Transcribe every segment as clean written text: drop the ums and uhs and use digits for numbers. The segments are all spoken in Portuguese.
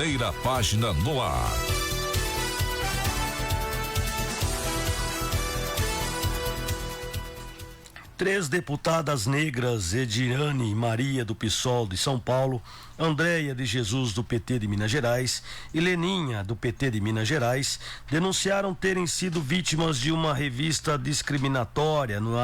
Primeira Página no ar. Três deputadas negras, Ediane Maria do PSOL de São Paulo, Andréia de Jesus do PT de Minas Gerais e Leninha do PT de Minas Gerais, denunciaram terem sido vítimas de uma revista discriminatória no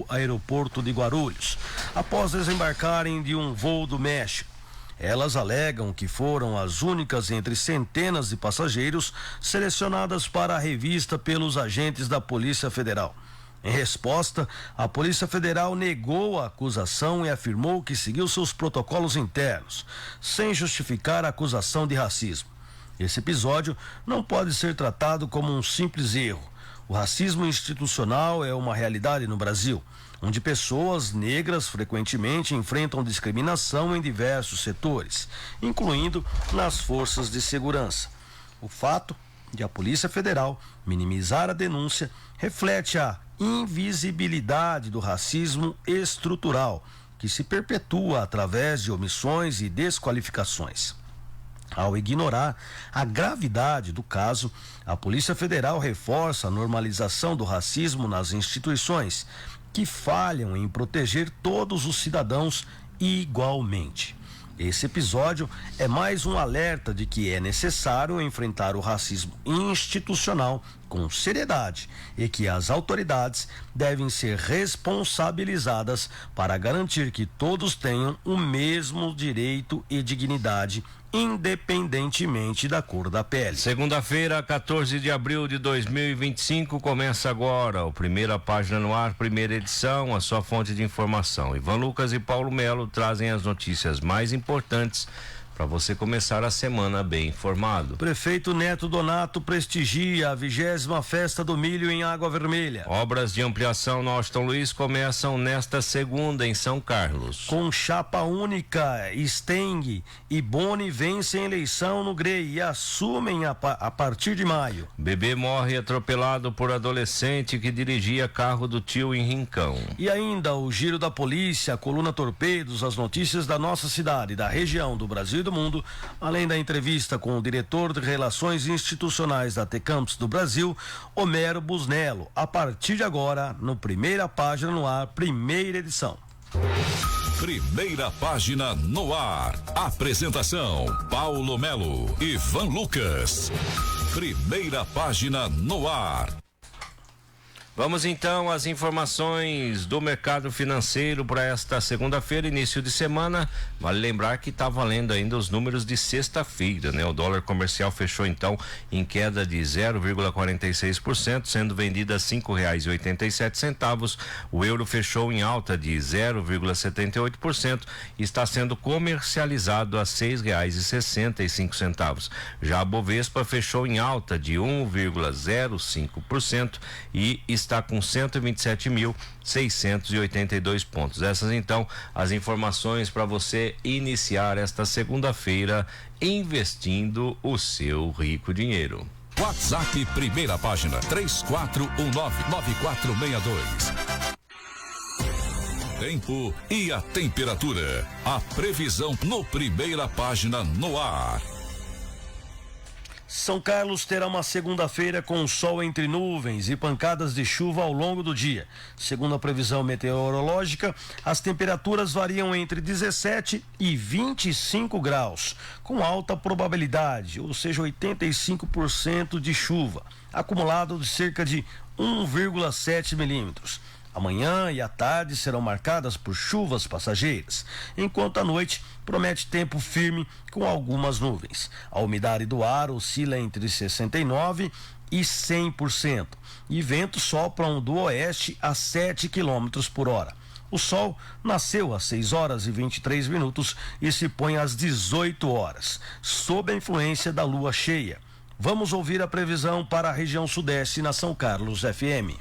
aeroporto de Guarulhos, após desembarcarem de um voo do México. Elas alegam que foram as únicas entre centenas de passageiros selecionadas para a revista pelos agentes da Polícia Federal. Em resposta, a Polícia Federal negou a acusação e afirmou que seguiu seus protocolos internos, sem justificar a acusação de racismo. Esse episódio não pode ser tratado como um simples erro. O racismo institucional é uma realidade no Brasil, onde pessoas negras frequentemente enfrentam discriminação em diversos setores, incluindo nas forças de segurança. O fato de a Polícia Federal minimizar a denúncia reflete a invisibilidade do racismo estrutural, que se perpetua através de omissões e desqualificações. Ao ignorar a gravidade do caso, a Polícia Federal reforça a normalização do racismo nas instituições, que falham em proteger todos os cidadãos igualmente. Esse episódio é mais um alerta de que é necessário enfrentar o racismo institucional com seriedade e que as autoridades devem ser responsabilizadas para garantir que todos tenham o mesmo direito e dignidade, independentemente da cor da pele. Segunda-feira, 14 de abril de 2025, começa agora o Primeira Página no ar, primeira edição, a sua fonte de informação. Ivan Lucas e Paulo Melo trazem as notícias mais importantes para você começar a semana bem informado. Prefeito Neto Donato prestigia a 20ª Festa do Milho em Água Vermelha. Obras de ampliação no Austin Luiz começam nesta segunda em São Carlos. Com chapa única, Steng e Boni vencem eleição no GREI e assumem a partir de maio. Bebê morre atropelado por adolescente que dirigia carro do tio em Rincão. E ainda o Giro da Polícia, a coluna Torpedos, as notícias da nossa cidade, da região, do Brasil do mundo, além da entrevista com o diretor de Relações Institucionais da T-Campus do Brasil, Homero Busnello, a partir de agora, no Primeira Página no ar, primeira edição. Primeira Página no ar. Apresentação: Paulo Melo e Ivan Lucas. Primeira Página no ar. Vamos então às informações do mercado financeiro para esta segunda-feira, início de semana. Vale lembrar que está valendo ainda os números de sexta-feira, né? O dólar comercial fechou então em queda de 0,46%, sendo vendido a R$5,87. O euro fechou em alta de 0,78% e está sendo comercializado a R$6,65. Já a Bovespa fechou em alta de 1,05% e está com 127.682 pontos. Essas então as informações para você iniciar esta segunda-feira investindo o seu rico dinheiro. WhatsApp Primeira Página 3419-9462. Tempo e a temperatura. A previsão no Primeira Página no ar. São Carlos terá uma segunda-feira com sol entre nuvens e pancadas de chuva ao longo do dia. Segundo a previsão meteorológica, as temperaturas variam entre 17 e 25 graus, com alta probabilidade, ou seja, 85% de chuva, acumulado de cerca de 1,7 milímetros. Amanhã e à tarde serão marcadas por chuvas passageiras, enquanto à noite promete tempo firme com algumas nuvens. A umidade do ar oscila entre 69% e 100%, e ventos sopram do oeste a 7 km por hora. O sol nasceu às 6h23 e se põe às 18 horas, sob a influência da lua cheia. Vamos ouvir a previsão para a região sudeste na São Carlos FM.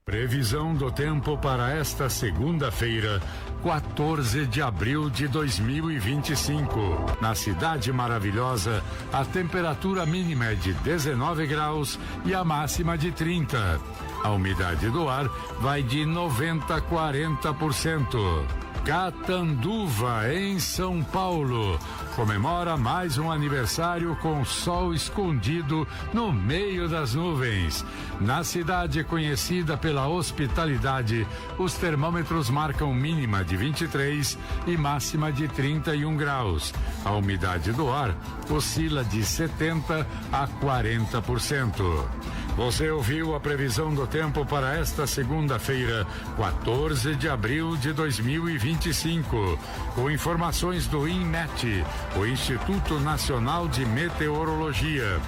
Previsão do tempo para esta segunda-feira, 14 de abril de 2025. Na Cidade Maravilhosa, a temperatura mínima é de 19 graus e a máxima de 30. A umidade do ar vai de 90% a 40%. Catanduva, em São Paulo, comemora mais um aniversário com sol escondido no meio das nuvens. Na cidade conhecida pela hospitalidade, os termômetros marcam mínima de 23 e máxima de 31 graus. A umidade do ar oscila de 70% a 40%. Você ouviu a previsão do tempo para esta segunda-feira, 14 de abril de 2025, com informações do INMET, o Instituto Nacional de Meteorologia.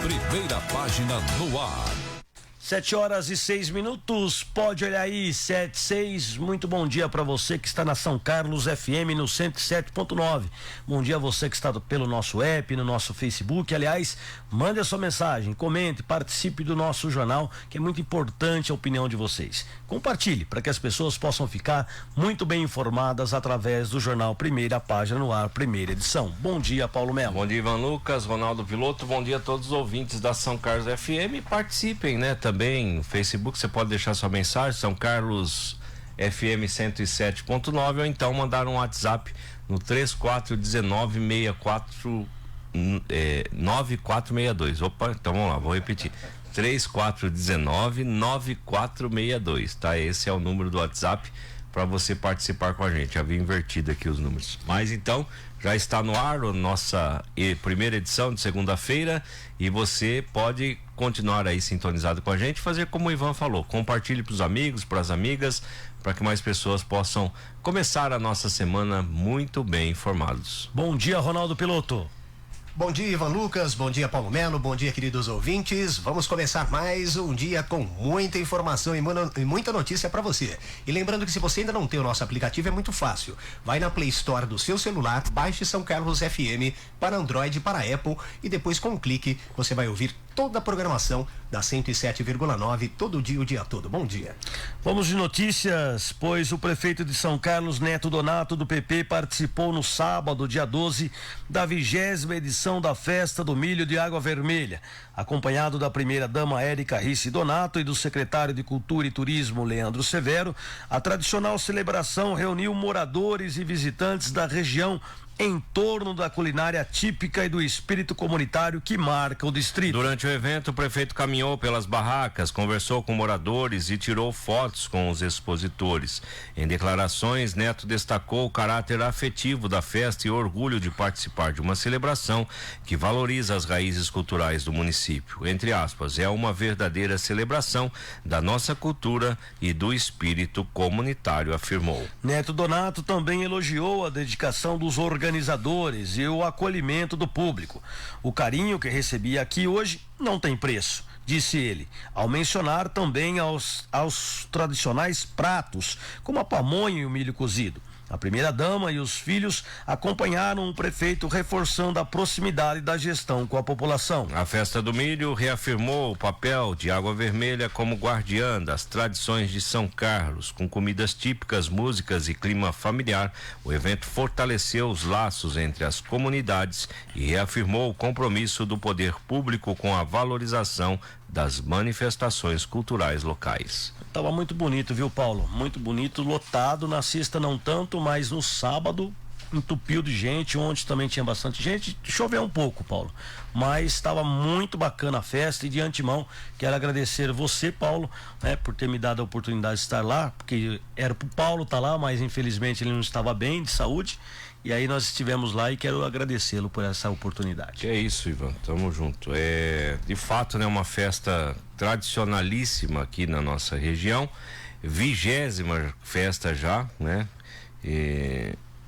Primeira página no ar. 7h06, pode olhar aí, 7:06. Muito bom dia para você que está na São Carlos FM no 107.9. Bom dia a você que está pelo nosso app, no nosso Facebook. Aliás, mande a sua mensagem, comente, participe do nosso jornal, que é muito importante a opinião de vocês. Compartilhe para que as pessoas possam ficar muito bem informadas através do jornal Primeira Página no Ar, primeira edição. Bom dia, Paulo Melo. Bom dia, Ivan Lucas, Ronaldo Piloto. Bom dia a todos os ouvintes da São Carlos FM. Participem, né? Também no Facebook você pode deixar sua mensagem, São Carlos FM 107.9, ou então mandar um WhatsApp no 3419-9462. Opa, então vamos lá, vou repetir. 3419-9462, tá? Esse é o número do WhatsApp para você participar com a gente. Havia invertido aqui os números. Mas então, já está no ar a nossa primeira edição de segunda-feira e você pode continuar aí sintonizado com a gente, fazer como o Ivan falou, compartilhe para os amigos, para as amigas, para que mais pessoas possam começar a nossa semana muito bem informados. Bom dia, Ronaldo Piloto. Bom dia, Ivan Lucas, bom dia, Paulo Melo, bom dia, queridos ouvintes. Vamos começar mais um dia com muita informação e muita notícia para você. E lembrando que se você ainda não tem o nosso aplicativo, é muito fácil. Vai na Play Store do seu celular, baixe São Carlos FM para Android, para Apple, e depois com um clique você vai ouvir toda a programação da 107,9 todo dia, o dia todo. Bom dia. Vamos de notícias, pois o prefeito de São Carlos, Neto Donato, do PP, participou no sábado, dia 12, da 20ª edição da Festa do Milho de Água Vermelha, acompanhado da primeira-dama Érica Risse Donato e do secretário de Cultura e Turismo, Leandro Severo. A tradicional celebração reuniu moradores e visitantes da região em torno da culinária típica e do espírito comunitário que marca o distrito. Durante o evento, o prefeito caminhou pelas barracas, conversou com moradores e tirou fotos com os expositores. Em declarações, Neto destacou o caráter afetivo da festa e orgulho de participar de uma celebração que valoriza as raízes culturais do município. Entre aspas, é uma verdadeira celebração da nossa cultura e do espírito comunitário, afirmou. Neto Donato também elogiou a dedicação dos organizadores e o acolhimento do público. O carinho que recebi aqui hoje não tem preço, disse ele, ao mencionar também aos tradicionais pratos, como a pamonha e o milho cozido. A primeira-dama e os filhos acompanharam o prefeito, reforçando a proximidade da gestão com a população. A Festa do Milho reafirmou o papel de Água Vermelha como guardiã das tradições de São Carlos. Com comidas típicas, músicas e clima familiar, o evento fortaleceu os laços entre as comunidades e reafirmou o compromisso do poder público com a valorização das manifestações culturais locais. Tava muito bonito, viu, Paulo? Muito bonito, lotado. Na sexta não tanto, mas no sábado entupiu de gente. Ontem também tinha bastante gente. Choveu um pouco, Paulo, mas estava muito bacana a festa. E de antemão quero agradecer você, Paulo, né, por ter me dado a oportunidade de estar lá, porque era pro Paulo estar lá, mas infelizmente ele não estava bem de saúde. E aí nós estivemos lá e quero agradecê-lo por essa oportunidade. Que é isso, Ivan, tamo junto. De fato, né, uma festa tradicionalíssima aqui na nossa região, 20ª festa já, né?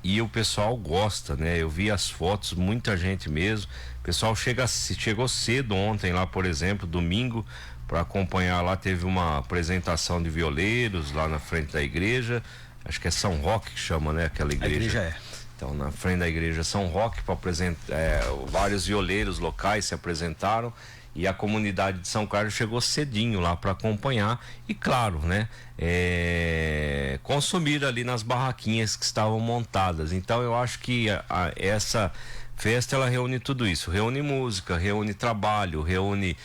E o pessoal gosta, né? Eu vi as fotos, muita gente mesmo. O pessoal chegou cedo ontem lá, por exemplo, domingo, para acompanhar lá. Teve uma apresentação de violeiros lá na frente da igreja. Acho que é São Roque que chama, né? Aquela igreja. A igreja é. Então, na frente da igreja São Roque, para apresentar, vários violeiros locais se apresentaram e a comunidade de São Carlos chegou cedinho lá para acompanhar e, claro, né, consumir ali nas barraquinhas que estavam montadas. Então, eu acho que essa festa ela reúne tudo isso, reúne música, reúne trabalho, reúne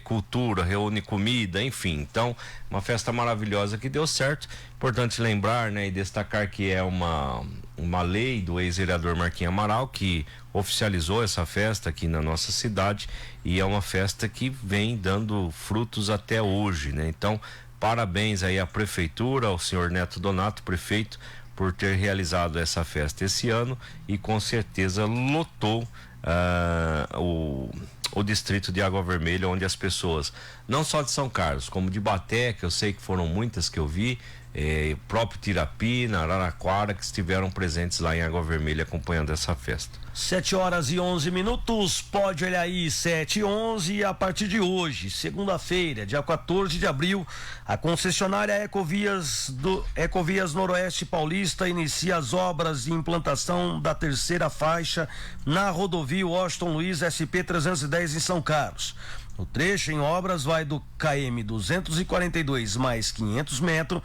cultura, reúne comida, enfim. Então, uma festa maravilhosa que deu certo. Importante lembrar, né, e destacar que é uma lei do ex-vereador Marquinhos Amaral que oficializou essa festa aqui na nossa cidade, e é uma festa que vem dando frutos até hoje, né? Então, parabéns aí à prefeitura, ao senhor Neto Donato, prefeito, por ter realizado essa festa esse ano, e com certeza lotou o distrito de Água Vermelha, onde as pessoas, não só de São Carlos, como de Baté, que eu sei que foram muitas que eu vi, próprio Tirapina, Araraquara, que estiveram presentes lá em Água Vermelha acompanhando essa festa. 7h11, pode olhar aí, 7h11, e a partir de hoje, segunda-feira, dia 14 de abril, a concessionária Ecovias Noroeste Paulista inicia as obras de implantação da terceira faixa na rodovia Washington Luiz SP 310 em São Carlos. O trecho em obras vai do KM 242 mais 500 metros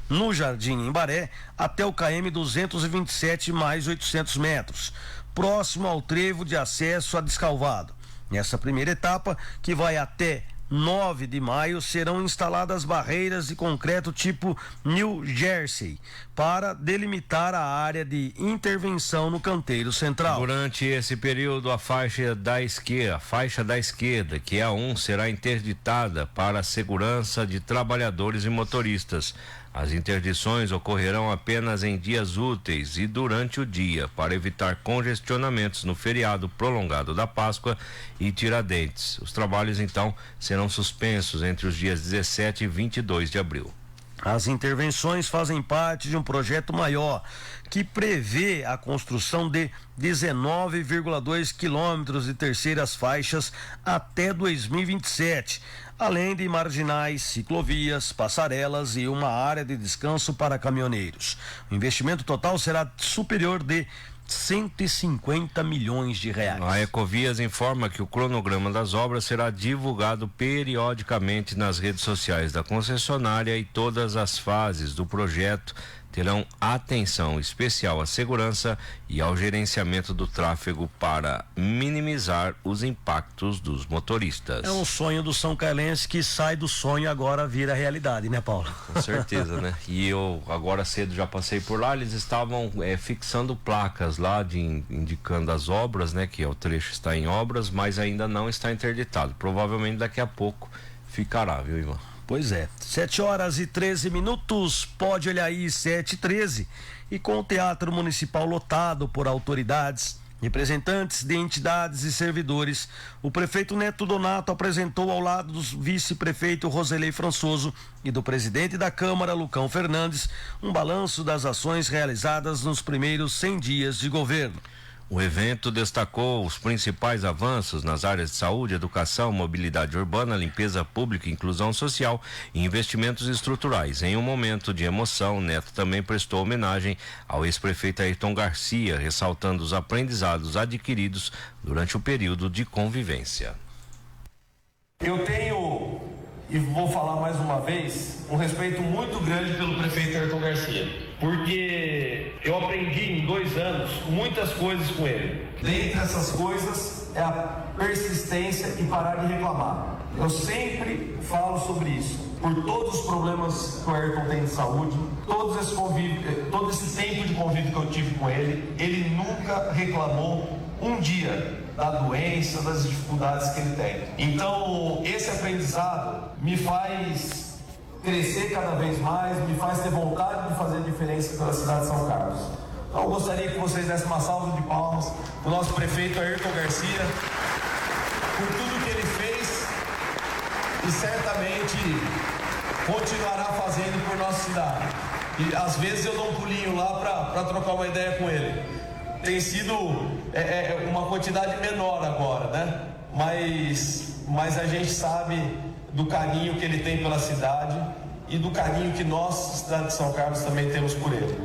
no Jardim Embaré até o KM 227 mais 800 metros, próximo ao trevo de acesso a Descalvado. Nessa primeira etapa, que vai até 9 de maio, serão instaladas barreiras de concreto tipo New Jersey para delimitar a área de intervenção no canteiro central. Durante esse período, a faixa da esquerda, que é a 1, será interditada para a segurança de trabalhadores e motoristas. As interdições ocorrerão apenas em dias úteis e durante o dia, para evitar congestionamentos no feriado prolongado da Páscoa e Tiradentes. Os trabalhos, então, serão suspensos entre os dias 17 e 22 de abril. As intervenções fazem parte de um projeto maior que prevê a construção de 19,2 quilômetros de terceiras faixas até 2027, além de marginais, ciclovias, passarelas e uma área de descanso para caminhoneiros. O investimento total será superior de 150 milhões de reais. A Ecovias informa que o cronograma das obras será divulgado periodicamente nas redes sociais da concessionária, e todas as fases do projeto terão atenção especial à segurança e ao gerenciamento do tráfego para minimizar os impactos dos motoristas. É um sonho do São Carlense que sai do sonho, agora vira realidade, né, Paulo? Com certeza, né? E eu agora cedo já passei por lá, eles estavam fixando placas lá indicando as obras, né? Que o trecho está em obras, mas ainda não está interditado. Provavelmente daqui a pouco ficará, viu, Ivan? Pois é, 7h13, pode olhar aí, 7h13, e com o Teatro Municipal lotado por autoridades, representantes de entidades e servidores, o prefeito Neto Donato apresentou ao lado do vice-prefeito Roselei Françoso e do presidente da Câmara, Lucão Fernandes, um balanço das ações realizadas nos primeiros 100 dias de governo. O evento destacou os principais avanços nas áreas de saúde, educação, mobilidade urbana, limpeza pública, inclusão social e investimentos estruturais. Em um momento de emoção, Neto também prestou homenagem ao ex-prefeito Ayrton Garcia, ressaltando os aprendizados adquiridos durante o período de convivência. Eu tenho, e vou falar mais uma vez, um respeito muito grande pelo prefeito Ayrton Garcia, porque eu aprendi em 2 anos muitas coisas com ele. Dentre essas coisas é a persistência e parar de reclamar. Eu sempre falo sobre isso. Por todos os problemas que o Ayrton tem de saúde, todo esse tempo de convívio que eu tive com ele nunca reclamou um dia da doença, das dificuldades que ele tem. Então, esse aprendizado me faz crescer cada vez mais, me faz ter vontade de fazer diferença pela cidade de São Carlos. Então, eu gostaria que vocês dessem uma salva de palmas para o nosso prefeito Ayrton Garcia, por tudo que ele fez e certamente continuará fazendo por nossa cidade. E às vezes eu dou um pulinho lá para trocar uma ideia com ele. Tem sido uma quantidade menor agora, né? Mas a gente sabe do carinho que ele tem pela cidade e do carinho que nós, cidade de São Carlos, também temos por ele.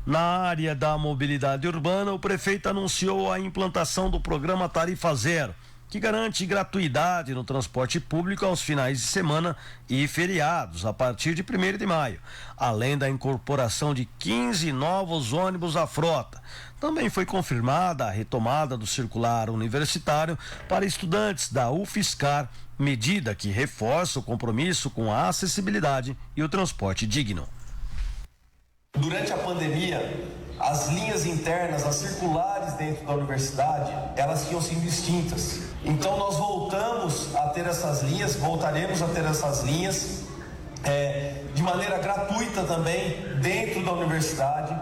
Na área da mobilidade urbana, o prefeito anunciou a implantação do programa Tarifa Zero, que garante gratuidade no transporte público aos finais de semana e feriados a partir de 1º de maio, além da incorporação de 15 novos ônibus à frota. Também foi confirmada a retomada do circular universitário para estudantes da UFSCar, medida que reforça o compromisso com a acessibilidade e o transporte digno. Durante a pandemia, as linhas internas, as circulares dentro da universidade, elas tinham sido extintas. Então nós voltaremos a ter essas linhas de maneira gratuita também dentro da universidade,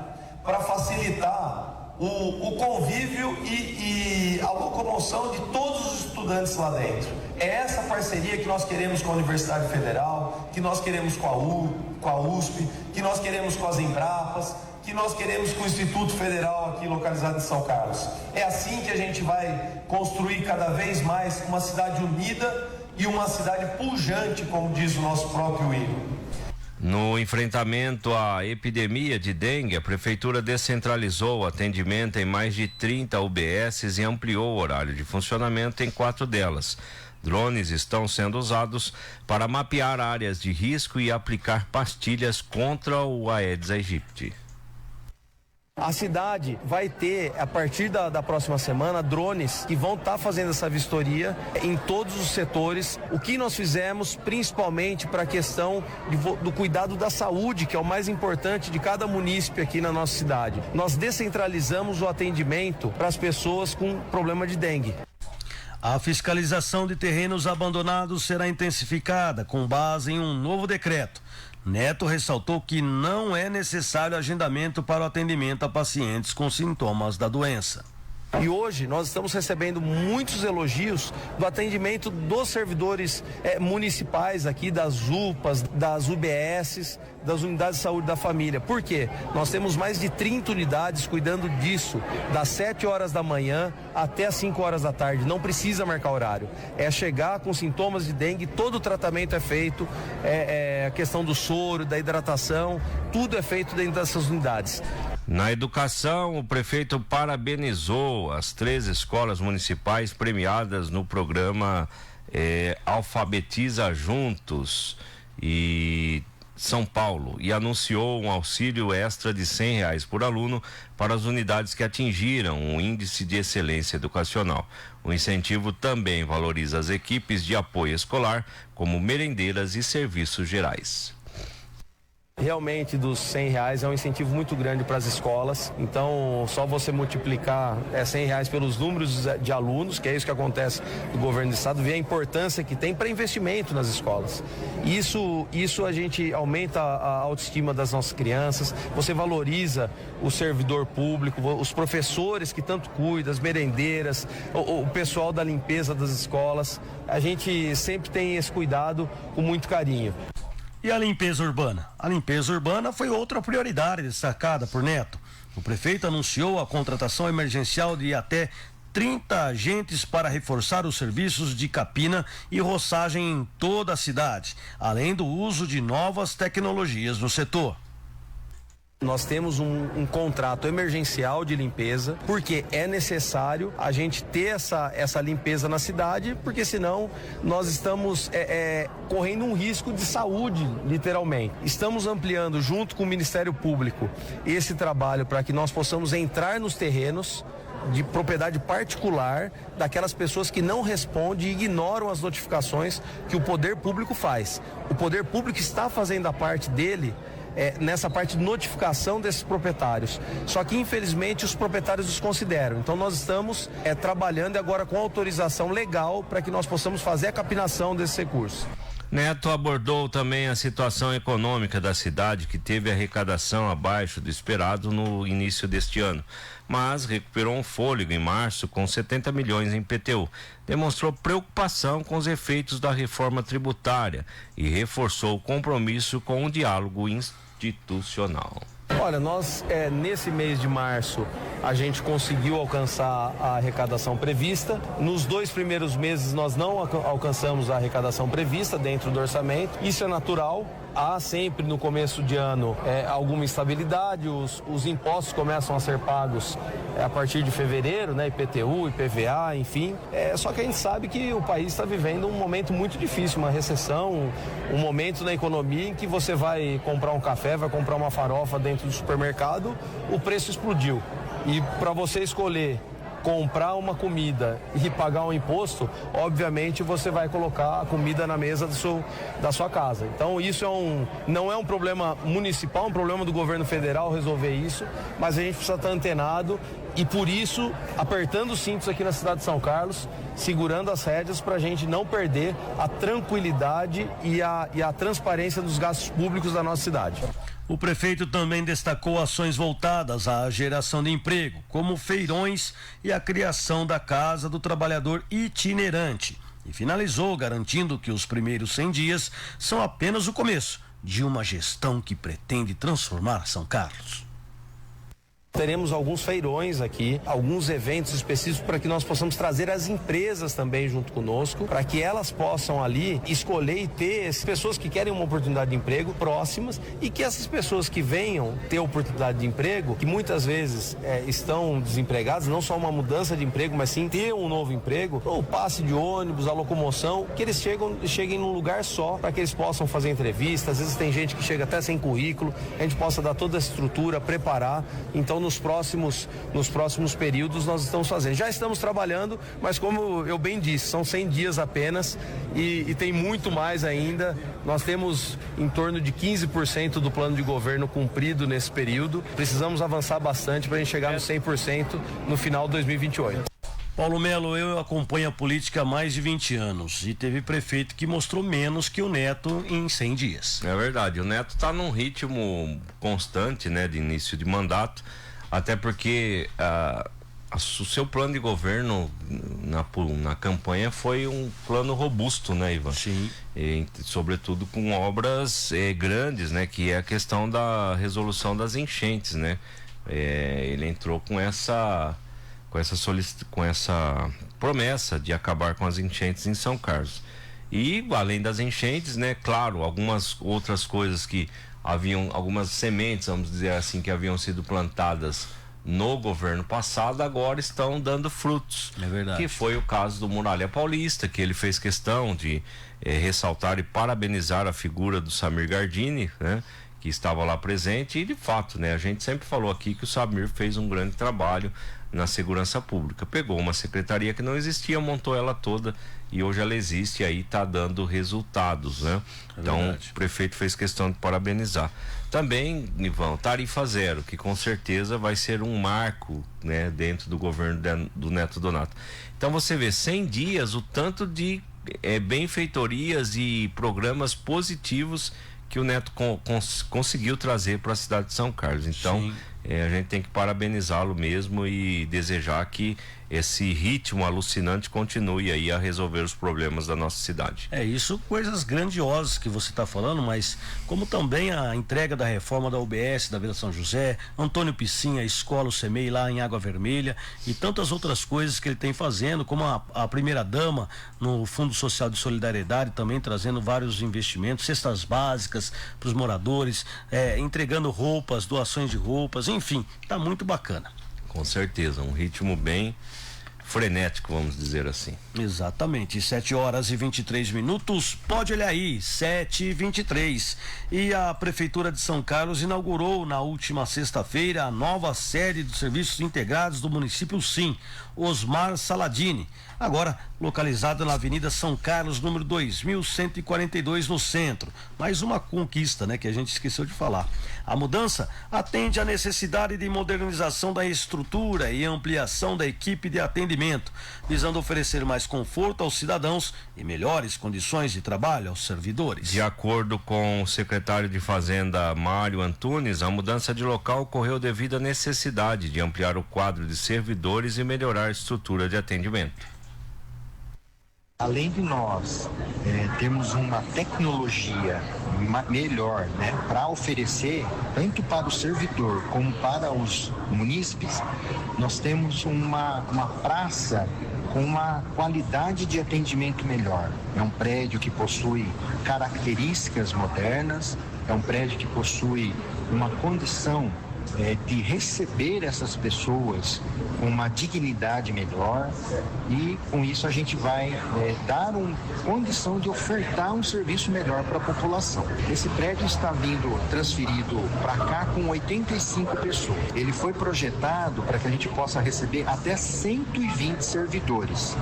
para facilitar o convívio e a locomoção de todos os estudantes lá dentro. É essa parceria que nós queremos com a Universidade Federal, que nós queremos com a USP, que nós queremos com as Embrapas, que nós queremos com o Instituto Federal aqui localizado em São Carlos. É assim que a gente vai construir cada vez mais uma cidade unida e uma cidade pujante, como diz o nosso próprio hino. No enfrentamento à epidemia de dengue, a Prefeitura descentralizou o atendimento em mais de 30 UBSs e ampliou o horário de funcionamento em 4 delas. Drones estão sendo usados para mapear áreas de risco e aplicar pastilhas contra o Aedes aegypti. A cidade vai ter, a partir da próxima semana, drones que vão estar fazendo essa vistoria em todos os setores. O que nós fizemos, principalmente para a questão do cuidado da saúde, que é o mais importante de cada munícipe aqui na nossa cidade. Nós descentralizamos o atendimento para as pessoas com problema de dengue. A fiscalização de terrenos abandonados será intensificada com base em um novo decreto. Neto ressaltou que não é necessário agendamento para o atendimento a pacientes com sintomas da doença. E hoje nós estamos recebendo muitos elogios do atendimento dos servidores municipais aqui, das UPAs, das UBSs, das unidades de saúde da família. Por quê? Nós temos mais de 30 unidades cuidando disso, das 7 horas da manhã até as 5 horas da tarde. Não precisa marcar horário. É chegar com sintomas de dengue, todo o tratamento é feito, a questão do soro, da hidratação, tudo é feito dentro dessas unidades. Na educação, o prefeito parabenizou as 3 escolas municipais premiadas no programa Alfabetiza Juntos e São Paulo e anunciou um auxílio extra de R$100 por aluno para as unidades que atingiram o índice de excelência educacional. O incentivo também valoriza as equipes de apoio escolar, como merendeiras e serviços gerais. Realmente, dos R$100 é um incentivo muito grande para as escolas. Então, só você multiplicar R$100 pelos números de alunos, que é isso que acontece no governo do estado, vê a importância que tem para investimento nas escolas. Isso a gente aumenta a autoestima das nossas crianças, você valoriza o servidor público, os professores que tanto cuidam, as merendeiras, o pessoal da limpeza das escolas. A gente sempre tem esse cuidado com muito carinho. E a limpeza urbana? A limpeza urbana foi outra prioridade destacada por Neto. O prefeito anunciou a contratação emergencial de até 30 agentes para reforçar os serviços de capina e roçagem em toda a cidade, além do uso de novas tecnologias no setor. Nós temos um contrato emergencial de limpeza, porque é necessário a gente ter essa limpeza na cidade, porque senão nós estamos correndo um risco de saúde, literalmente. Estamos ampliando, junto com o Ministério Público, esse trabalho para que nós possamos entrar nos terrenos de propriedade particular daquelas pessoas que não respondem e ignoram as notificações que o poder público faz. O poder público está fazendo a parte dele nessa parte de notificação desses proprietários. Só que, infelizmente, os proprietários desconsideram. Então, nós estamos trabalhando agora com autorização legal para que nós possamos fazer a capinação desses recursos. Neto abordou também a situação econômica da cidade, que teve arrecadação abaixo do esperado no início deste ano, mas recuperou um fôlego em março com 70 milhões em PTU. Demonstrou preocupação com os efeitos da reforma tributária e reforçou o compromisso com o diálogo institucional. Olha, nós nesse mês de março a gente conseguiu alcançar a arrecadação prevista. Nos 2 primeiros meses nós não alcançamos a arrecadação prevista dentro do orçamento. Isso é natural. Há sempre no começo de ano alguma instabilidade, os impostos começam a ser pagos a partir de fevereiro, né? IPTU, IPVA, enfim. Só que a gente sabe que o país está vivendo um momento muito difícil, uma recessão, um momento na economia em que você vai comprar um café, vai comprar uma farofa dentro do supermercado, o preço explodiu. E para você escolher comprar uma comida e pagar um imposto, obviamente você vai colocar a comida na mesa da sua casa. Então isso não é um problema municipal, é um problema do governo federal resolver isso, mas a gente precisa estar antenado e por isso apertando os cintos aqui na cidade de São Carlos, segurando as rédeas para a gente não perder a tranquilidade e a transparência dos gastos públicos da nossa cidade. O prefeito também destacou ações voltadas à geração de emprego, como feirões e a criação da Casa do Trabalhador Itinerante. E finalizou garantindo que os primeiros 100 dias são apenas o começo de uma gestão que pretende transformar São Carlos. Teremos alguns feirões aqui, alguns eventos específicos para que nós possamos trazer as empresas também junto conosco, para que elas possam ali escolher e ter as pessoas que querem uma oportunidade de emprego próximas e que essas pessoas que venham ter oportunidade de emprego, que muitas vezes estão desempregadas, não só uma mudança de emprego, mas sim ter um novo emprego, o passe de ônibus, a locomoção, que eles cheguem num lugar só para que eles possam fazer entrevista. Às vezes tem gente que chega até sem currículo, a gente possa dar toda a estrutura, preparar. Então nos próximos períodos nós estamos fazendo. Já estamos trabalhando, mas como eu bem disse, são 100 dias apenas e tem muito mais ainda. Nós temos em torno de 15% do plano de governo cumprido nesse período. Precisamos avançar bastante para a gente chegar no 100% no final de 2028. Paulo Melo, eu acompanho a política há mais de 20 anos e teve prefeito que mostrou menos que o Neto em 100 dias. É verdade, o Neto está num ritmo constante, né, de início de mandato. Até porque o seu plano de governo na campanha foi um plano robusto, né, Ivan? Sim. E, sobretudo com obras grandes, né? Que é a questão da resolução das enchentes, né? Ele entrou com essa promessa de acabar com as enchentes em São Carlos. E além das enchentes, né? Claro, algumas outras coisas que haviam, algumas sementes, vamos dizer assim, que haviam sido plantadas no governo passado, agora estão dando frutos. É verdade. Que foi o caso do Muralha Paulista, que ele fez questão de ressaltar e parabenizar a figura do Samir Gardini, né? Que estava lá presente e de fato, né? A gente sempre falou aqui que o Samir fez um grande trabalho na segurança pública. Pegou uma secretaria que não existia, montou ela toda e hoje ela existe e aí está dando resultados, né? Então o prefeito fez questão de parabenizar. Também, Nivão, tarifa zero, que com certeza vai ser um marco, né, dentro do governo do Neto Donato. Então você vê 100 dias, o tanto de benfeitorias e programas positivos que o Neto conseguiu trazer para a cidade de São Carlos. Então a gente tem que parabenizá-lo mesmo e desejar que esse ritmo alucinante continue aí a resolver os problemas da nossa cidade. Isso, coisas grandiosas que você está falando, mas como também a entrega da reforma da UBS da Vila São José, Antônio Piscinha, a escola, o CEMEI lá em Água Vermelha e tantas outras coisas que ele tem fazendo, como a primeira dama no Fundo Social de Solidariedade, também trazendo vários investimentos, cestas básicas para os moradores, entregando roupas, doações de roupas, enfim, tá muito bacana. Com certeza, um ritmo bem frenético, vamos dizer assim. Exatamente, 7h23, pode olhar aí, 7h23. E a Prefeitura de São Carlos inaugurou na última sexta-feira a nova sede dos serviços integrados do município Sim, Osmar Saladini, agora localizada na Avenida São Carlos, número 2142, no centro. Mais uma conquista, né, que a gente esqueceu de falar. A mudança atende à necessidade de modernização da estrutura e ampliação da equipe de atendimento, visando oferecer mais conforto aos cidadãos e melhores condições de trabalho aos servidores. De acordo com o secretário de Fazenda, Mário Antunes, a mudança de local ocorreu devido à necessidade de ampliar o quadro de servidores e melhorar a estrutura de atendimento. Além de nós termos uma tecnologia melhor, né, para oferecer tanto para o servidor como para os munícipes, nós temos uma praça com uma qualidade de atendimento melhor. É um prédio que possui características modernas, é um prédio que possui uma condição de receber essas pessoas com uma dignidade melhor, e com isso a gente vai dar uma condição de ofertar um serviço melhor para a população. Esse prédio está vindo transferido para cá com 85 pessoas. Ele foi projetado para que a gente possa receber até 120 servidores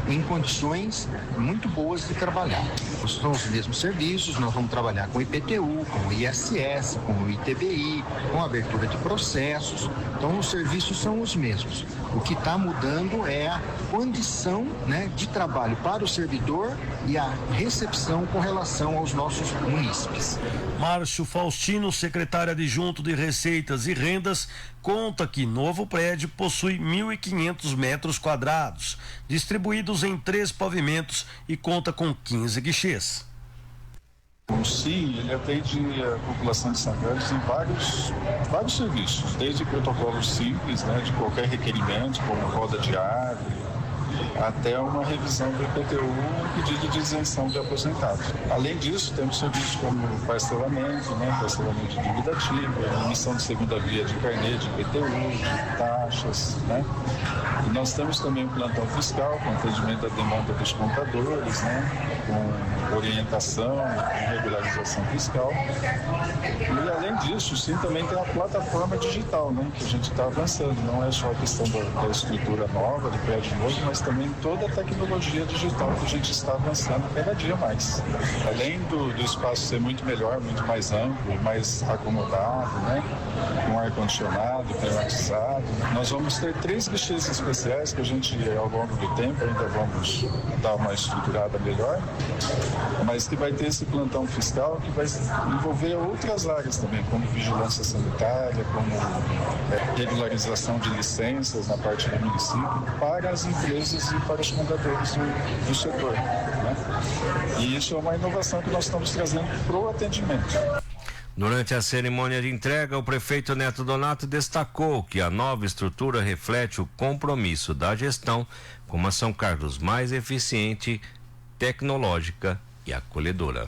em condições muito boas de trabalhar. São os mesmos serviços, nós vamos trabalhar com o IPTU, com o ISS, com o ITBI, com a abertura de processos. Então os serviços são os mesmos. O que está mudando é a condição, né, de trabalho para o servidor e a recepção com relação aos nossos munícipes. Márcio Faustino, secretário adjunto de Receitas e Rendas, conta que novo prédio possui 1.500 metros quadrados, distribuídos em 3 pavimentos e conta com 15 guichês. O SIM, ele atende a população de São Carlos em vários serviços, desde protocolos simples, né, de qualquer requerimento, como roda de árvore, até uma revisão do IPTU e pedido de isenção de aposentado. Além disso, temos serviços como parcelamento, né, parcelamento de dívida ativa, emissão de segunda via de carnê, de IPTU, de taxas, né? E nós temos também o plantão fiscal, com atendimento à demanda dos contadores, né, com orientação e regularização fiscal. E além disso, sim, também tem a plataforma digital, né, que a gente está avançando. Não é só a questão da estrutura nova, do prédio novo, mas também toda a tecnologia digital que a gente está avançando cada dia mais. Além do espaço ser muito melhor, muito mais amplo, mais acomodado, né, com ar-condicionado, climatizado, nós vamos ter 3 guichês especiais que a gente, ao longo do tempo, ainda vamos dar uma estruturada melhor, mas que vai ter esse plantão fiscal que vai envolver outras áreas também, como vigilância sanitária, como regularização de licenças na parte do município, para as empresas e para os fundadores do setor, né? E isso é uma inovação que nós estamos trazendo para o atendimento. Durante a cerimônia de entrega, o prefeito Neto Donato destacou que a nova estrutura reflete o compromisso da gestão com uma São Carlos mais eficiente, tecnológica e acolhedora.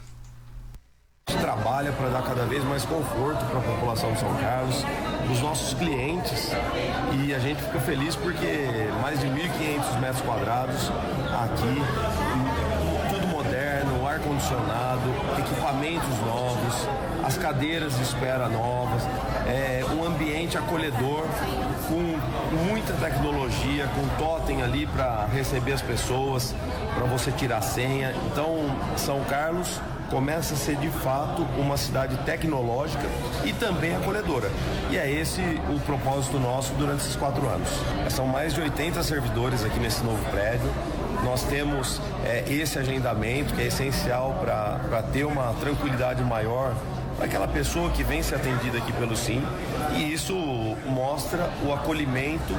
A gente trabalha para dar cada vez mais conforto para a população de São Carlos, para os nossos clientes, e a gente fica feliz porque mais de 1.500 metros quadrados aqui, tudo moderno, ar-condicionado, equipamentos novos, as cadeiras de espera novas, um ambiente acolhedor com muita tecnologia, com totem ali para receber as pessoas, para você tirar senha. Então, São Carlos começa a ser de fato uma cidade tecnológica e também acolhedora. E é esse o propósito nosso durante esses 4 anos. São mais de 80 servidores aqui nesse novo prédio. Nós temos esse agendamento que é essencial para ter uma tranquilidade maior para aquela pessoa que vem ser atendida aqui pelo SIM, e isso mostra o acolhimento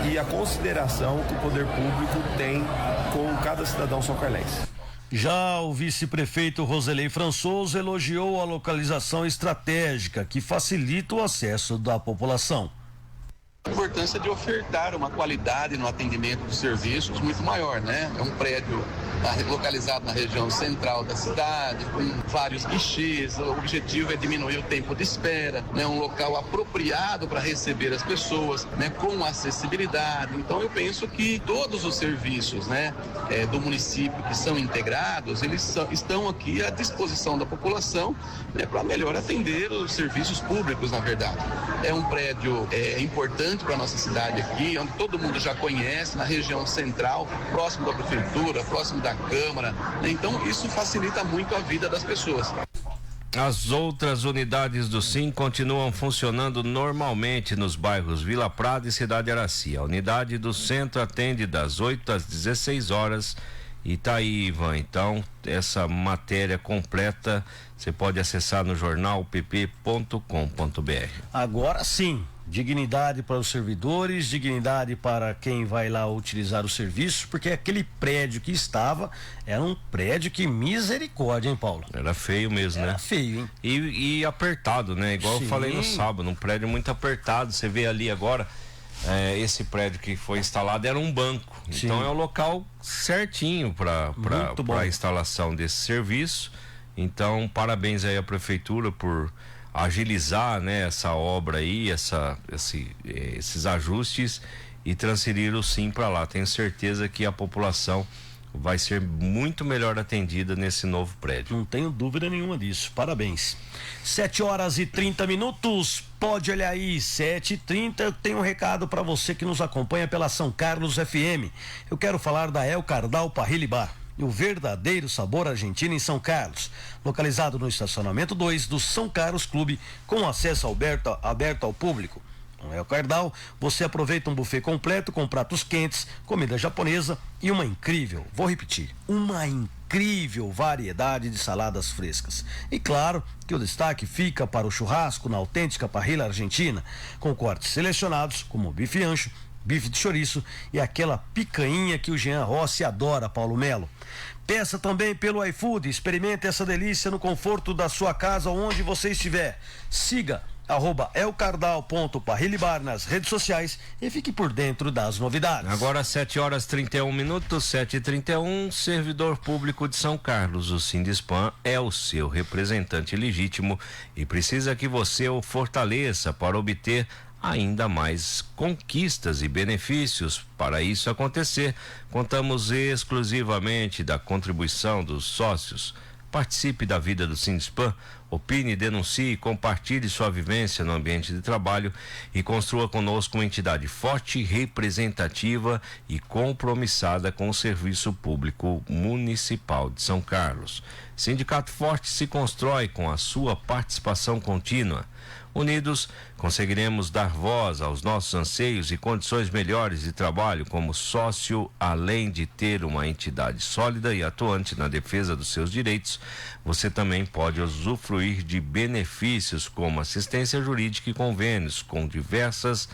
e a consideração que o poder público tem com cada cidadão são-carlense. Já o vice-prefeito Roselei Françoso elogiou a localização estratégica que facilita o acesso da população. A importância de ofertar uma qualidade no atendimento dos serviços muito maior, né? É um prédio localizado na região central da cidade, com vários guichês. O objetivo é diminuir o tempo de espera, né? Um local apropriado para receber as pessoas, né? Com acessibilidade. Então eu penso que todos os serviços, né, do município que são integrados, eles estão aqui à disposição da população, né, para melhor atender os serviços públicos, na verdade. É um prédio importante para a nossa cidade aqui, onde todo mundo já conhece, na região central, próximo da prefeitura, próximo da Câmara. Então isso facilita muito a vida das pessoas. As outras unidades do SIM continuam funcionando normalmente nos bairros Vila Prada e Cidade Araci. A unidade do centro atende das 8 às 16 horas. E tá aí, Ivan, então essa matéria completa você pode acessar no jornal pp.com.br. Agora sim, Dignidade para os servidores, dignidade para quem vai lá utilizar o serviço, porque aquele prédio que estava era um prédio que misericórdia, hein, Paulo? Era feio mesmo, né? Era feio, hein? E apertado, né? Igual eu falei no sábado, um prédio muito apertado. Você vê ali agora, esse prédio que foi instalado era um banco. Sim. Então é o local certinho para a instalação desse serviço. Então, parabéns aí à prefeitura por agilizar, né, essa obra aí, esses ajustes e transferir o SIM para lá. Tenho certeza que a população vai ser muito melhor atendida nesse novo prédio. Não tenho dúvida nenhuma disso. Parabéns. 7h30. Pode olhar aí, 7h30. Eu tenho um recado para você que nos acompanha pela São Carlos FM. Eu quero falar da El Cardal Parrilha Bar. O verdadeiro sabor argentino em São Carlos, localizado no estacionamento 2 do São Carlos Clube, com acesso aberto ao público. No El Cardal, você aproveita um buffet completo com pratos quentes, comida japonesa e uma incrível variedade de saladas frescas. E claro que o destaque fica para o churrasco na autêntica parrilha argentina, com cortes selecionados como bife ancho, bife de chouriço e aquela picanha que o Jean Rossi adora, Paulo Melo. Peça também pelo iFood, experimente essa delícia no conforto da sua casa, onde você estiver. Siga @elcardal.parrilhabar nas redes sociais e fique por dentro das novidades. Agora 7h31, 7h31, servidor público de São Carlos, o Sindispan é o seu representante legítimo e precisa que você o fortaleça para obter ainda mais conquistas e benefícios. Para isso acontecer, contamos exclusivamente da contribuição dos sócios. Participe da vida do Sindispan, opine, denuncie, compartilhe sua vivência no ambiente de trabalho e construa conosco uma entidade forte, representativa e compromissada com o serviço público municipal de São Carlos. Sindicato forte se constrói com a sua participação contínua. Unidos, conseguiremos dar voz aos nossos anseios e condições melhores de trabalho como sócio. Além de ter uma entidade sólida e atuante na defesa dos seus direitos, você também pode usufruir de benefícios como assistência jurídica e convênios com diversas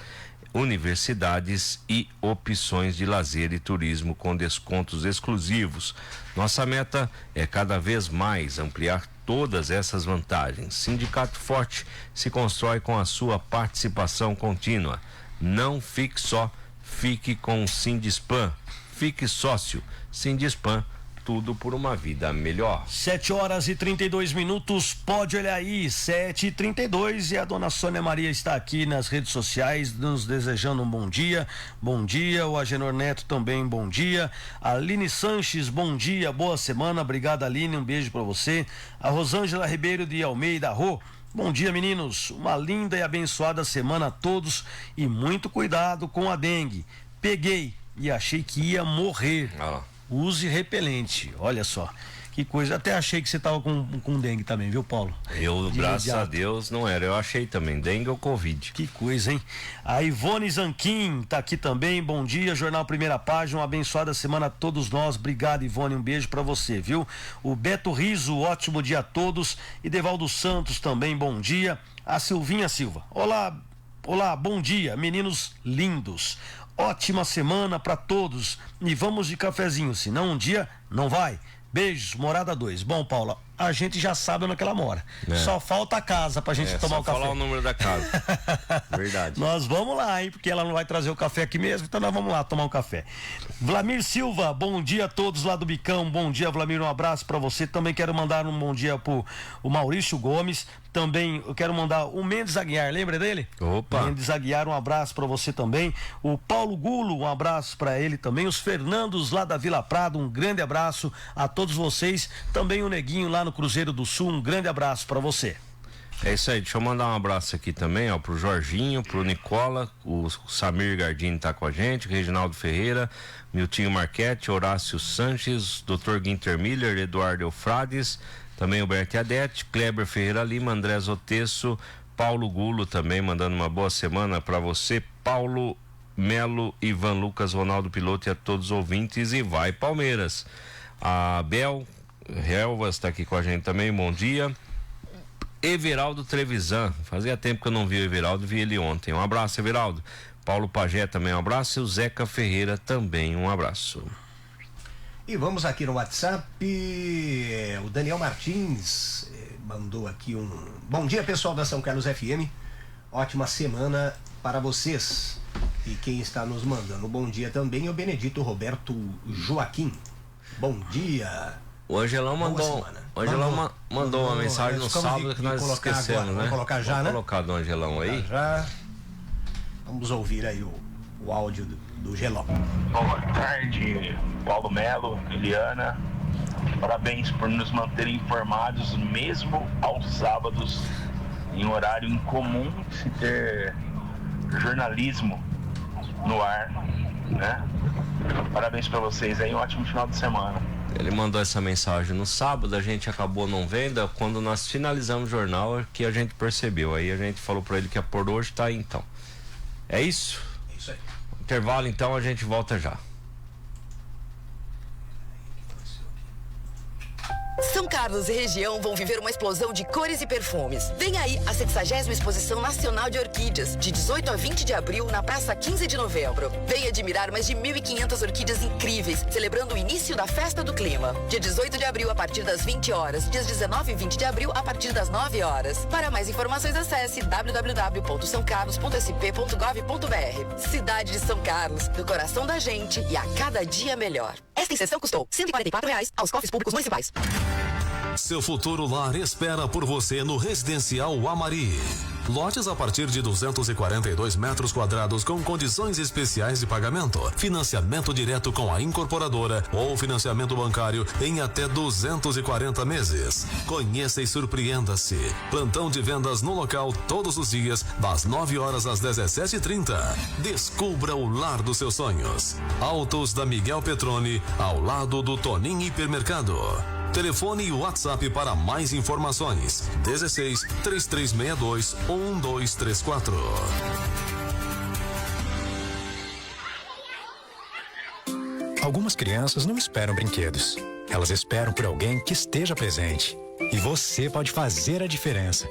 universidades e opções de lazer e turismo com descontos exclusivos. Nossa meta é cada vez mais ampliar todas essas vantagens. Sindicato forte se constrói com a sua participação contínua. Não fique só, fique com o Sindispan. Fique sócio. Sindispan, tudo por uma vida melhor. 7h32, pode olhar aí, 7h32, e a dona Sônia Maria está aqui nas redes sociais nos desejando um bom dia. Bom dia, o Agenor Neto também, bom dia. Aline Sanches, bom dia, boa semana, obrigado Aline, um beijo para você. A Rosângela Ribeiro de Almeida Rô, bom dia meninos, uma linda e abençoada semana a todos e muito cuidado com a dengue. Peguei e achei que ia morrer. Use repelente, olha só, que coisa, até achei que você tava com dengue também, viu Paulo? Eu, graças a Deus, não era, eu achei também, dengue ou Covid. Que coisa, hein? A Ivone Zanquim tá aqui também, bom dia, Jornal Primeira Página, uma abençoada semana a todos nós, obrigado Ivone, um beijo pra você, viu? O Beto Riso, ótimo dia a todos, e Devaldo Santos também, bom dia. A Silvinha Silva, olá, bom dia, meninos lindos. Ótima semana para todos e vamos de cafezinho, senão um dia não vai. Beijos, morada 2. Bom, Paula, a gente já sabe onde é que ela mora. Só falta a casa pra gente tomar o café. Só falar o número da casa. Verdade. Nós vamos lá, hein? Porque ela não vai trazer o café aqui mesmo, então nós vamos lá tomar um café. Vlamir Silva, bom dia a todos lá do Bicão. Bom dia, Vlamir, um abraço pra você. Também quero mandar um bom dia pro Maurício Gomes. Também eu quero mandar o Mendes Aguiar, lembra dele? Opa! Mendes Aguiar, um abraço pra você também. O Paulo Gulo, um abraço pra ele também. Os Fernandos lá da Vila Prado, um grande abraço a todos vocês. Também o Neguinho lá no Cruzeiro do Sul, um grande abraço pra você. É isso aí, deixa eu mandar um abraço aqui também, ó, pro Jorginho, pro Nicola, o Samir Gardini tá com a gente, o Reginaldo Ferreira, Miltinho Marchetti, Horácio Sanches, Dr. Guinter Miller, Eduardo Eufrades, também o Bertiadete, Kleber Ferreira Lima, André Zotesso, Paulo Gulo também mandando uma boa semana para você, Paulo Melo, Ivan Lucas, Ronaldo Piloto e a todos os ouvintes, e vai Palmeiras. A Bel Relvas está aqui com a gente também, bom dia. Everaldo Trevisan. Fazia tempo que eu não vi o Everaldo, vi ele ontem. Um abraço, Everaldo. Paulo Pagé também um abraço e o Zeca Ferreira também um abraço. E vamos aqui no WhatsApp, o Daniel Martins mandou aqui um bom dia, pessoal da São Carlos FM, ótima semana para vocês. E quem está nos mandando bom dia também é o Benedito Roberto Joaquim. Bom dia. O Angelão mandou uma mensagem no sábado que nós esquecemos, agora, né? Vamos colocar já, né? Vamos colocar do Angelão aí. Já. Vamos ouvir aí o áudio do Gelão. Boa tarde, Paulo Melo, Eliana. Parabéns por nos manterem informados mesmo aos sábados, em horário incomum se ter jornalismo no ar, né? Parabéns para vocês aí, um ótimo final de semana. Ele mandou essa mensagem no sábado, a gente acabou não vendo, quando nós finalizamos o jornal que a gente percebeu. Aí a gente falou para ele que a por hoje tá aí então. É isso? É isso aí. Intervalo então, a gente volta já. São Carlos e região vão viver uma explosão de cores e perfumes. Vem aí a 60ª Exposição Nacional de Orquídeas, de 18 a 20 de abril, na Praça 15 de Novembro. Venha admirar mais de 1.500 orquídeas incríveis, celebrando o início da Festa do Clima. Dia 18 de abril, a partir das 20 horas. Dias 19 e 20 de abril, a partir das 9 horas. Para mais informações, acesse www.saocarlos.sp.gov.br. Cidade de São Carlos, do coração da gente e a cada dia melhor. Esta inserção custou R$ 144 aos cofres públicos municipais. Seu futuro lar espera por você no Residencial Amari. Lotes a partir de 242 metros quadrados com condições especiais de pagamento, financiamento direto com a incorporadora ou financiamento bancário em até 240 meses. Conheça e surpreenda-se. Plantão de vendas no local todos os dias, das 9 horas às 17h30. Descubra o lar dos seus sonhos. Autos da Miguel Petroni, ao lado do Tonim Hipermercado. Telefone e WhatsApp para mais informações: 16 3362 1234. Algumas crianças não esperam brinquedos. Elas esperam por alguém que esteja presente. E você pode fazer a diferença.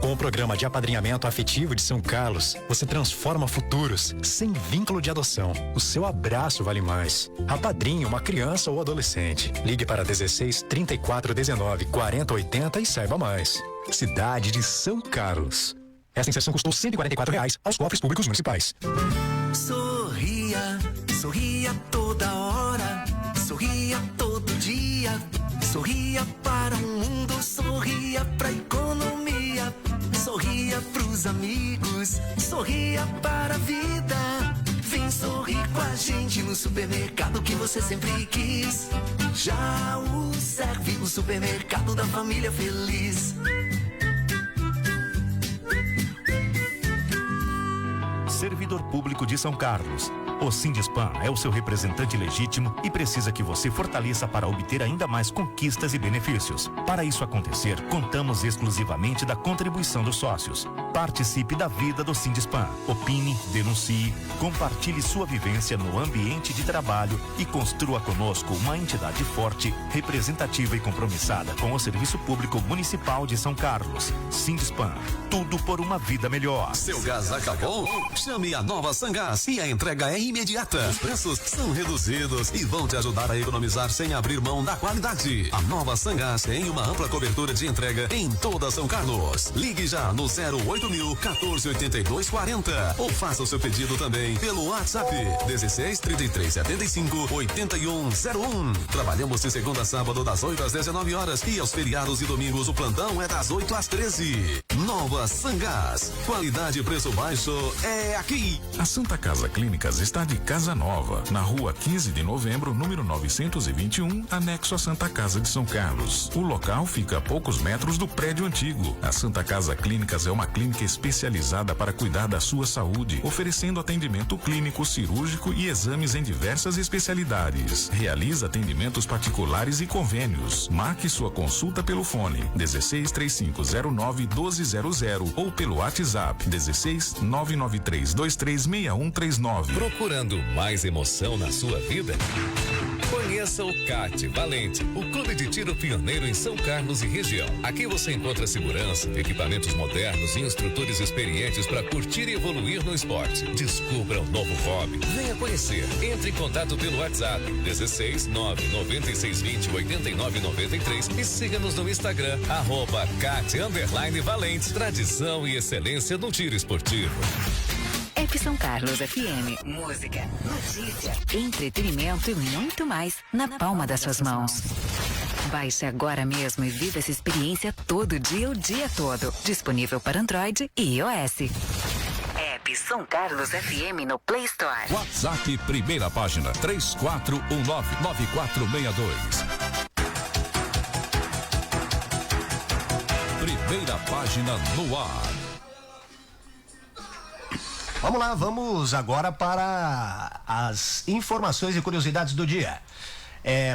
Com o programa de apadrinhamento afetivo de São Carlos, você transforma futuros sem vínculo de adoção. O seu abraço vale mais. Apadrinhe uma criança ou adolescente. Ligue para 16 34 19 40 80 e saiba mais. Cidade de São Carlos. Essa inserção custou R$ 144 aos cofres públicos municipais. Sorria, sorria toda hora, sorria todo dia, sorria para o mundo, sorria pra economia, sorria pros amigos, sorria para a vida. Vem sorrir com a gente no supermercado que você sempre quis. Já o serve, o supermercado da família feliz. Servidor Público de São Carlos. O Sindispan é o seu representante legítimo e precisa que você fortaleça para obter ainda mais conquistas e benefícios. Para isso acontecer, contamos exclusivamente da contribuição dos sócios. Participe da vida do Sindispan. Opine, denuncie, compartilhe sua vivência no ambiente de trabalho e construa conosco uma entidade forte, representativa e compromissada com o Serviço Público Municipal de São Carlos. Sindispan. Tudo por uma vida melhor. Seu gás acabou? Chame a Nova Sangás e a entrega é imediata. Os preços são reduzidos e vão te ajudar a economizar sem abrir mão da qualidade. A Nova Sangás tem uma ampla cobertura de entrega em toda São Carlos. Ligue já no 08000 1482 40 ou faça o seu pedido também pelo WhatsApp 16 33 75 8101. Trabalhamos de segunda a sábado das 8 às 19 horas e aos feriados e domingos o plantão é das 8 às 13. Nova Sangás. Qualidade e preço baixo é aqui. A Santa Casa Clínicas está de casa nova, na rua 15 de novembro, número 921, anexo à Santa Casa de São Carlos. O local fica a poucos metros do prédio antigo. A Santa Casa Clínicas é uma clínica especializada para cuidar da sua saúde, oferecendo atendimento clínico, cirúrgico e exames em diversas especialidades. Realiza atendimentos particulares e convênios. Marque sua consulta pelo fone 16 3509 1200 ou pelo WhatsApp 16 993 236139. Procurando mais emoção na sua vida? Conheça o CAT Valente, o clube de tiro pioneiro em São Carlos e região. Aqui você encontra segurança, equipamentos modernos e instrutores experientes para curtir e evoluir no esporte. Descubra um novo hobby. Venha conhecer. Entre em contato pelo WhatsApp 16 99620 8993 e siga-nos no Instagram @CAT_Valente. Tradição e excelência no tiro esportivo. São Carlos FM. Música, notícia, entretenimento e muito mais na palma das suas mãos. Baixe agora mesmo e viva essa experiência todo dia, o dia todo. Disponível para Android e iOS. App São Carlos FM no Play Store. WhatsApp, primeira página, 3419-9462. Primeira página no ar. Vamos lá, vamos agora para as informações e curiosidades do dia.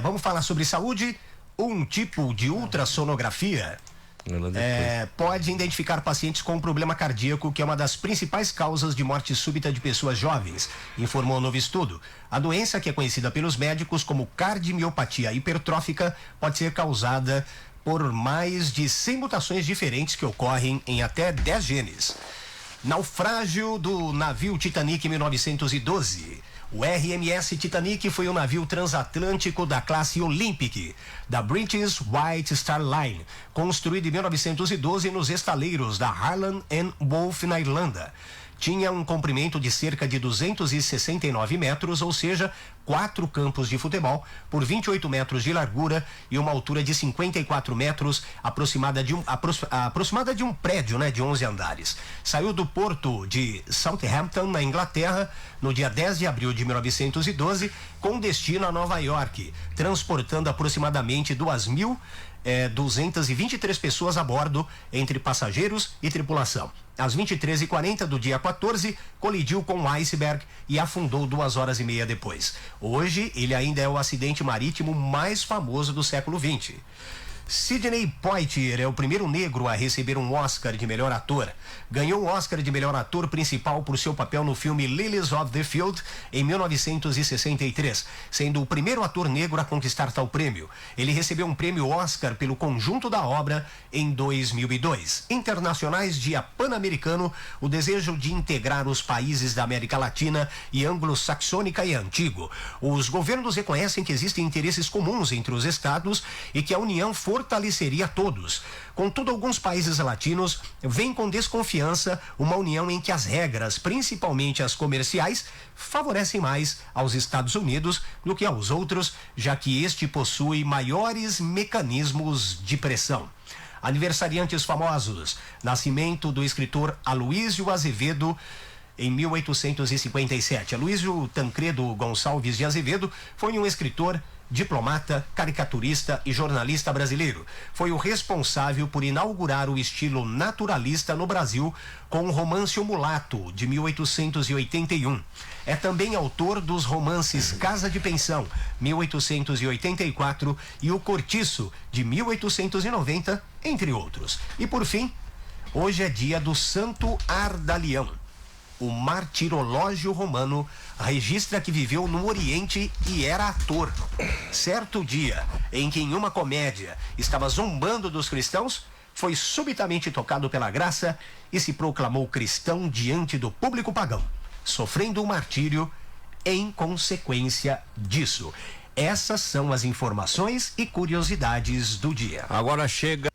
Vamos falar sobre saúde. Um tipo de ultrassonografia pode identificar pacientes com problema cardíaco, que é uma das principais causas de morte súbita de pessoas jovens, informou um novo estudo. A doença, que é conhecida pelos médicos como cardiomiopatia hipertrófica, pode ser causada por mais de 100 mutações diferentes que ocorrem em até 10 genes. Naufrágio do navio Titanic em 1912. O RMS Titanic foi um navio transatlântico da classe Olympic, da British White Star Line, construído em 1912 nos estaleiros da Harland & Wolff, na Irlanda. Tinha um comprimento de cerca de 269 metros, ou seja, 4 campos de futebol, por 28 metros de largura e uma altura de 54 metros, aproximada de um prédio, de 11 andares. Saiu do porto de Southampton, na Inglaterra, no dia 10 de abril de 1912, com destino a Nova York, transportando aproximadamente 2.223 pessoas a bordo, entre passageiros e tripulação. Às 23h40 do dia 14, colidiu com um iceberg e afundou 2 horas e meia depois. Hoje, ele ainda é o acidente marítimo mais famoso do século XX. Sidney Poitier é o primeiro negro a receber um Oscar de melhor ator. Ganhou o Oscar de melhor ator principal por seu papel no filme Lilies of the Field, em 1963, sendo o primeiro ator negro a conquistar tal prêmio. Ele recebeu um prêmio Oscar pelo conjunto da obra em 2002. Internacionais, Dia Pan-Americano, o desejo de integrar os países da América Latina e anglo-saxônica é antigo. Os governos reconhecem que existem interesses comuns entre os estados e que a União fortaleceria todos. Contudo, alguns países latinos veem com desconfiança uma união em que as regras, principalmente as comerciais, favorecem mais aos Estados Unidos do que aos outros, já que este possui maiores mecanismos de pressão. Aniversariantes famosos: nascimento do escritor Aloísio Azevedo, em 1857. Aloísio Tancredo Gonçalves de Azevedo foi um escritor, diplomata, caricaturista e jornalista brasileiro. Foi o responsável por inaugurar o estilo naturalista no Brasil com o romance O Mulato, de 1881. É também autor dos romances Casa de Pensão, 1884, e O Cortiço, de 1890, entre outros. E por fim, hoje é dia do Santo Ardalião. O martirológio romano registra que viveu no Oriente e era ator. Certo dia, em que em uma comédia estava zombando dos cristãos, foi subitamente tocado pela graça e se proclamou cristão diante do público pagão, sofrendo um martírio em consequência disso. Essas são as informações e curiosidades do dia. Agora chega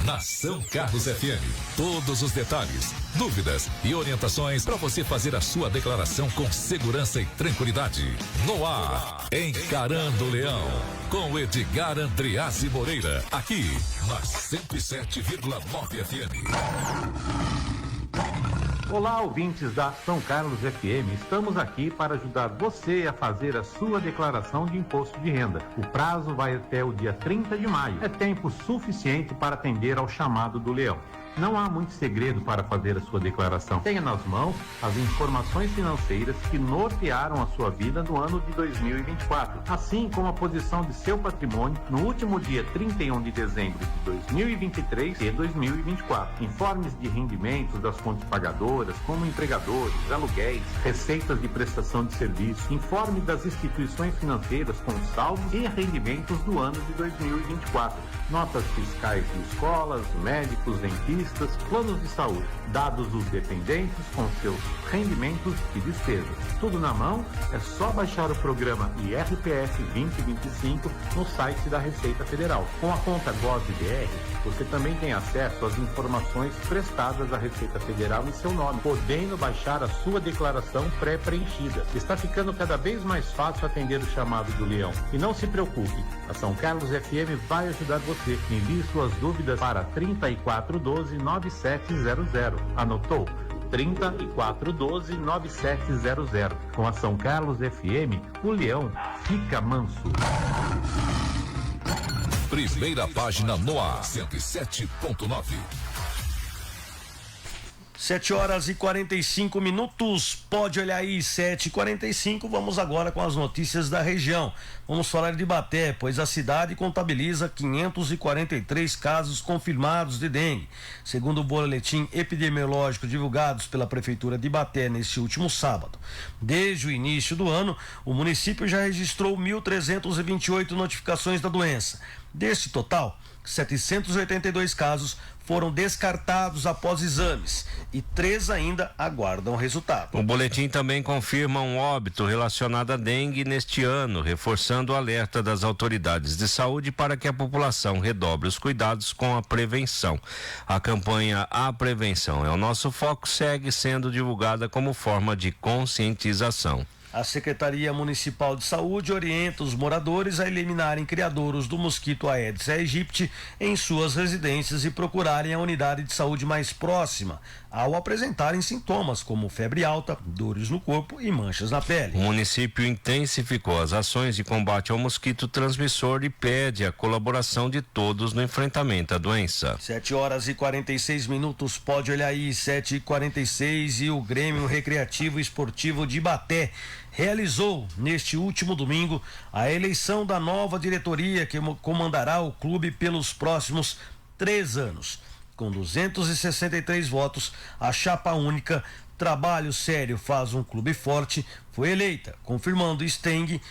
na São Carlos FM, todos os detalhes, dúvidas e orientações para você fazer a sua declaração com segurança e tranquilidade. No ar, Encarando o Leão, com Edgar Andreazzi Moreira, aqui na 107,9 FM. Olá, ouvintes da São Carlos FM. Estamos aqui para ajudar você a fazer a sua declaração de imposto de renda. O prazo vai até o dia 30 de maio. É tempo suficiente para atender ao chamado do leão. Não há muito segredo para fazer a sua declaração. Tenha nas mãos as informações financeiras que nortearam a sua vida no ano de 2024, assim como a posição de seu patrimônio no último dia 31 de dezembro de 2023 e 2024. Informes de rendimentos das fontes pagadoras, como empregadores, aluguéis, receitas de prestação de serviço, informe das instituições financeiras com saldos e rendimentos do ano de 2024, notas fiscais de escolas, médicos, dentistas, planos de saúde, dados dos dependentes com seus rendimentos e despesas. Tudo na mão, é só baixar o programa IRPF 2025 no site da Receita Federal. Com a conta GovBR, você também tem acesso às informações prestadas à Receita Federal em seu nome, podendo baixar a sua declaração pré-preenchida. Está ficando cada vez mais fácil atender o chamado do Leão. E não se preocupe, a São Carlos FM vai ajudar você. Envie suas dúvidas para 3412-9700. Anotou? 3412-9700. Com a São Carlos FM, o Leão fica manso. Primeira página no ar, 107.9. 7h45. Pode olhar aí, 7h45. Vamos agora com as notícias da região. Vamos falar de Ibaté, pois a cidade contabiliza 543 casos confirmados de dengue. Segundo o boletim epidemiológico divulgados pela Prefeitura de Ibaté neste último sábado. Desde o início do ano, o município já registrou 1.328 notificações da doença. Deste total, 782 casos foram descartados após exames e 3 ainda aguardam resultado. O boletim também confirma um óbito relacionado à dengue neste ano, reforçando o alerta das autoridades de saúde para que a população redobre os cuidados com a prevenção. A campanha A Prevenção é o Nosso Foco segue sendo divulgada como forma de conscientização. A Secretaria Municipal de Saúde orienta os moradores a eliminarem criadouros do mosquito Aedes aegypti em suas residências e procurarem a unidade de saúde mais próxima ao apresentarem sintomas como febre alta, dores no corpo e manchas na pele. O município intensificou as ações de combate ao mosquito transmissor e pede a colaboração de todos no enfrentamento à doença. 7h46. Pode olhar aí, 7h46, e o Grêmio Recreativo Esportivo de Ibaté realizou neste último domingo a eleição da nova diretoria que comandará o clube pelos próximos 3 anos. Com 263 votos, a chapa única Trabalho Sério Faz um Clube Forte foi eleita, confirmando Steng,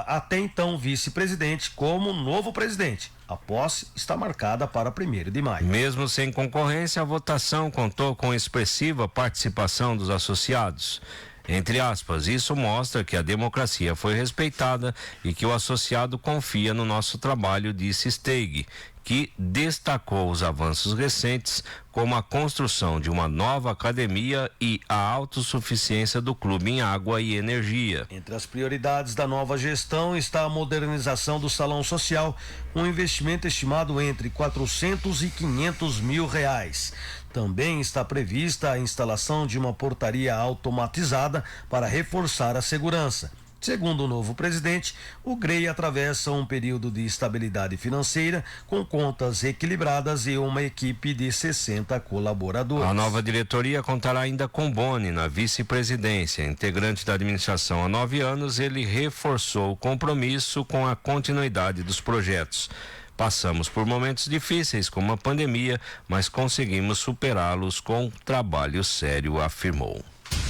até então vice-presidente, como novo presidente. A posse está marcada para 1º de maio. Mesmo sem concorrência, a votação contou com expressiva participação dos associados. Entre aspas, isso mostra que a democracia foi respeitada e que o associado confia no nosso trabalho, disse Steg, que destacou os avanços recentes, como a construção de uma nova academia e a autossuficiência do clube em água e energia. Entre as prioridades da nova gestão está a modernização do salão social, um investimento estimado entre 400 e 500 mil reais. Também está prevista a instalação de uma portaria automatizada para reforçar a segurança. Segundo o novo presidente, o GREI atravessa um período de estabilidade financeira com contas equilibradas e uma equipe de 60 colaboradores. A nova diretoria contará ainda com Boni na vice-presidência. Integrante da administração há 9 anos, ele reforçou o compromisso com a continuidade dos projetos. Passamos por momentos difíceis como a pandemia, mas conseguimos superá-los com trabalho sério, afirmou.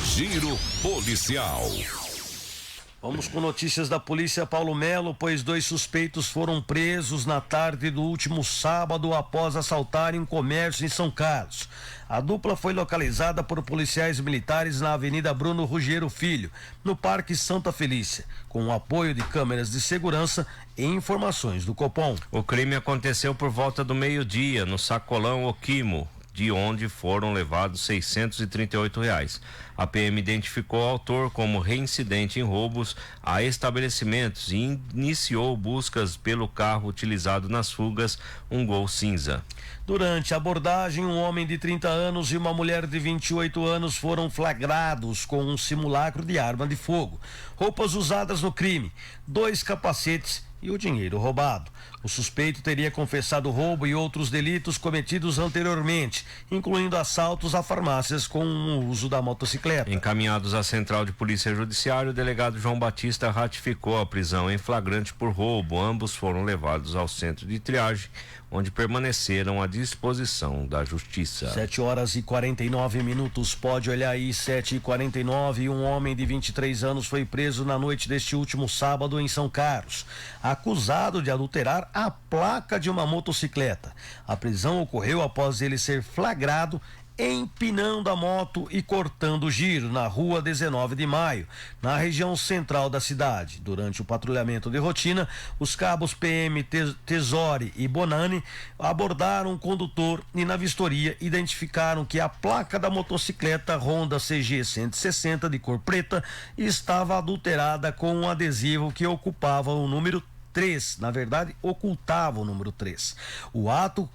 Giro policial. Vamos com notícias da Polícia Paulo Melo, pois 2 suspeitos foram presos na tarde do último sábado após assaltarem um comércio em São Carlos. A dupla foi localizada por policiais militares na Avenida Bruno Ruggiero Filho, no Parque Santa Felícia, com o apoio de câmeras de segurança e informações do Copom. O crime aconteceu por volta do meio-dia no Sacolão Oquimo, de onde foram levados R$638. A PM identificou o autor como reincidente em roubos a estabelecimentos e iniciou buscas pelo carro utilizado nas fugas, um Gol cinza. Durante a abordagem, um homem de 30 anos e uma mulher de 28 anos foram flagrados com um simulacro de arma de fogo, roupas usadas no crime, 2 capacetes e o dinheiro roubado. O suspeito teria confessado roubo e outros delitos cometidos anteriormente, incluindo assaltos a farmácias com o uso da motocicleta. Encaminhados à Central de Polícia Judiciária, o delegado João Batista ratificou a prisão em flagrante por roubo. Ambos foram levados ao centro de triagem, onde permaneceram à disposição da Justiça. 7h49, pode olhar aí, 7h49, um homem de 23 anos foi preso na noite deste último sábado em São Carlos, acusado de adulterar a placa de uma motocicleta. A prisão ocorreu após ele ser flagrado empinando a moto e cortando o giro na rua 19 de maio, na região central da cidade. Durante o patrulhamento de rotina, os cabos PM Tesori e Bonani abordaram o condutor e na vistoria identificaram que a placa da motocicleta Honda CG 160 de cor preta estava adulterada com um adesivo que ocupava o número 3, na verdade ocultava o número 3. O ato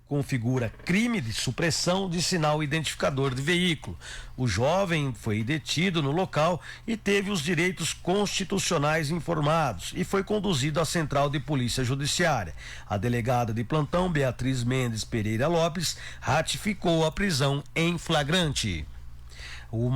configura crime de supressão de sinal identificador de veículo. O jovem foi detido no local e teve os direitos constitucionais informados e foi conduzido à Central de Polícia Judiciária. A delegada de plantão, Beatriz Mendes Pereira Lopes, ratificou a prisão em flagrante.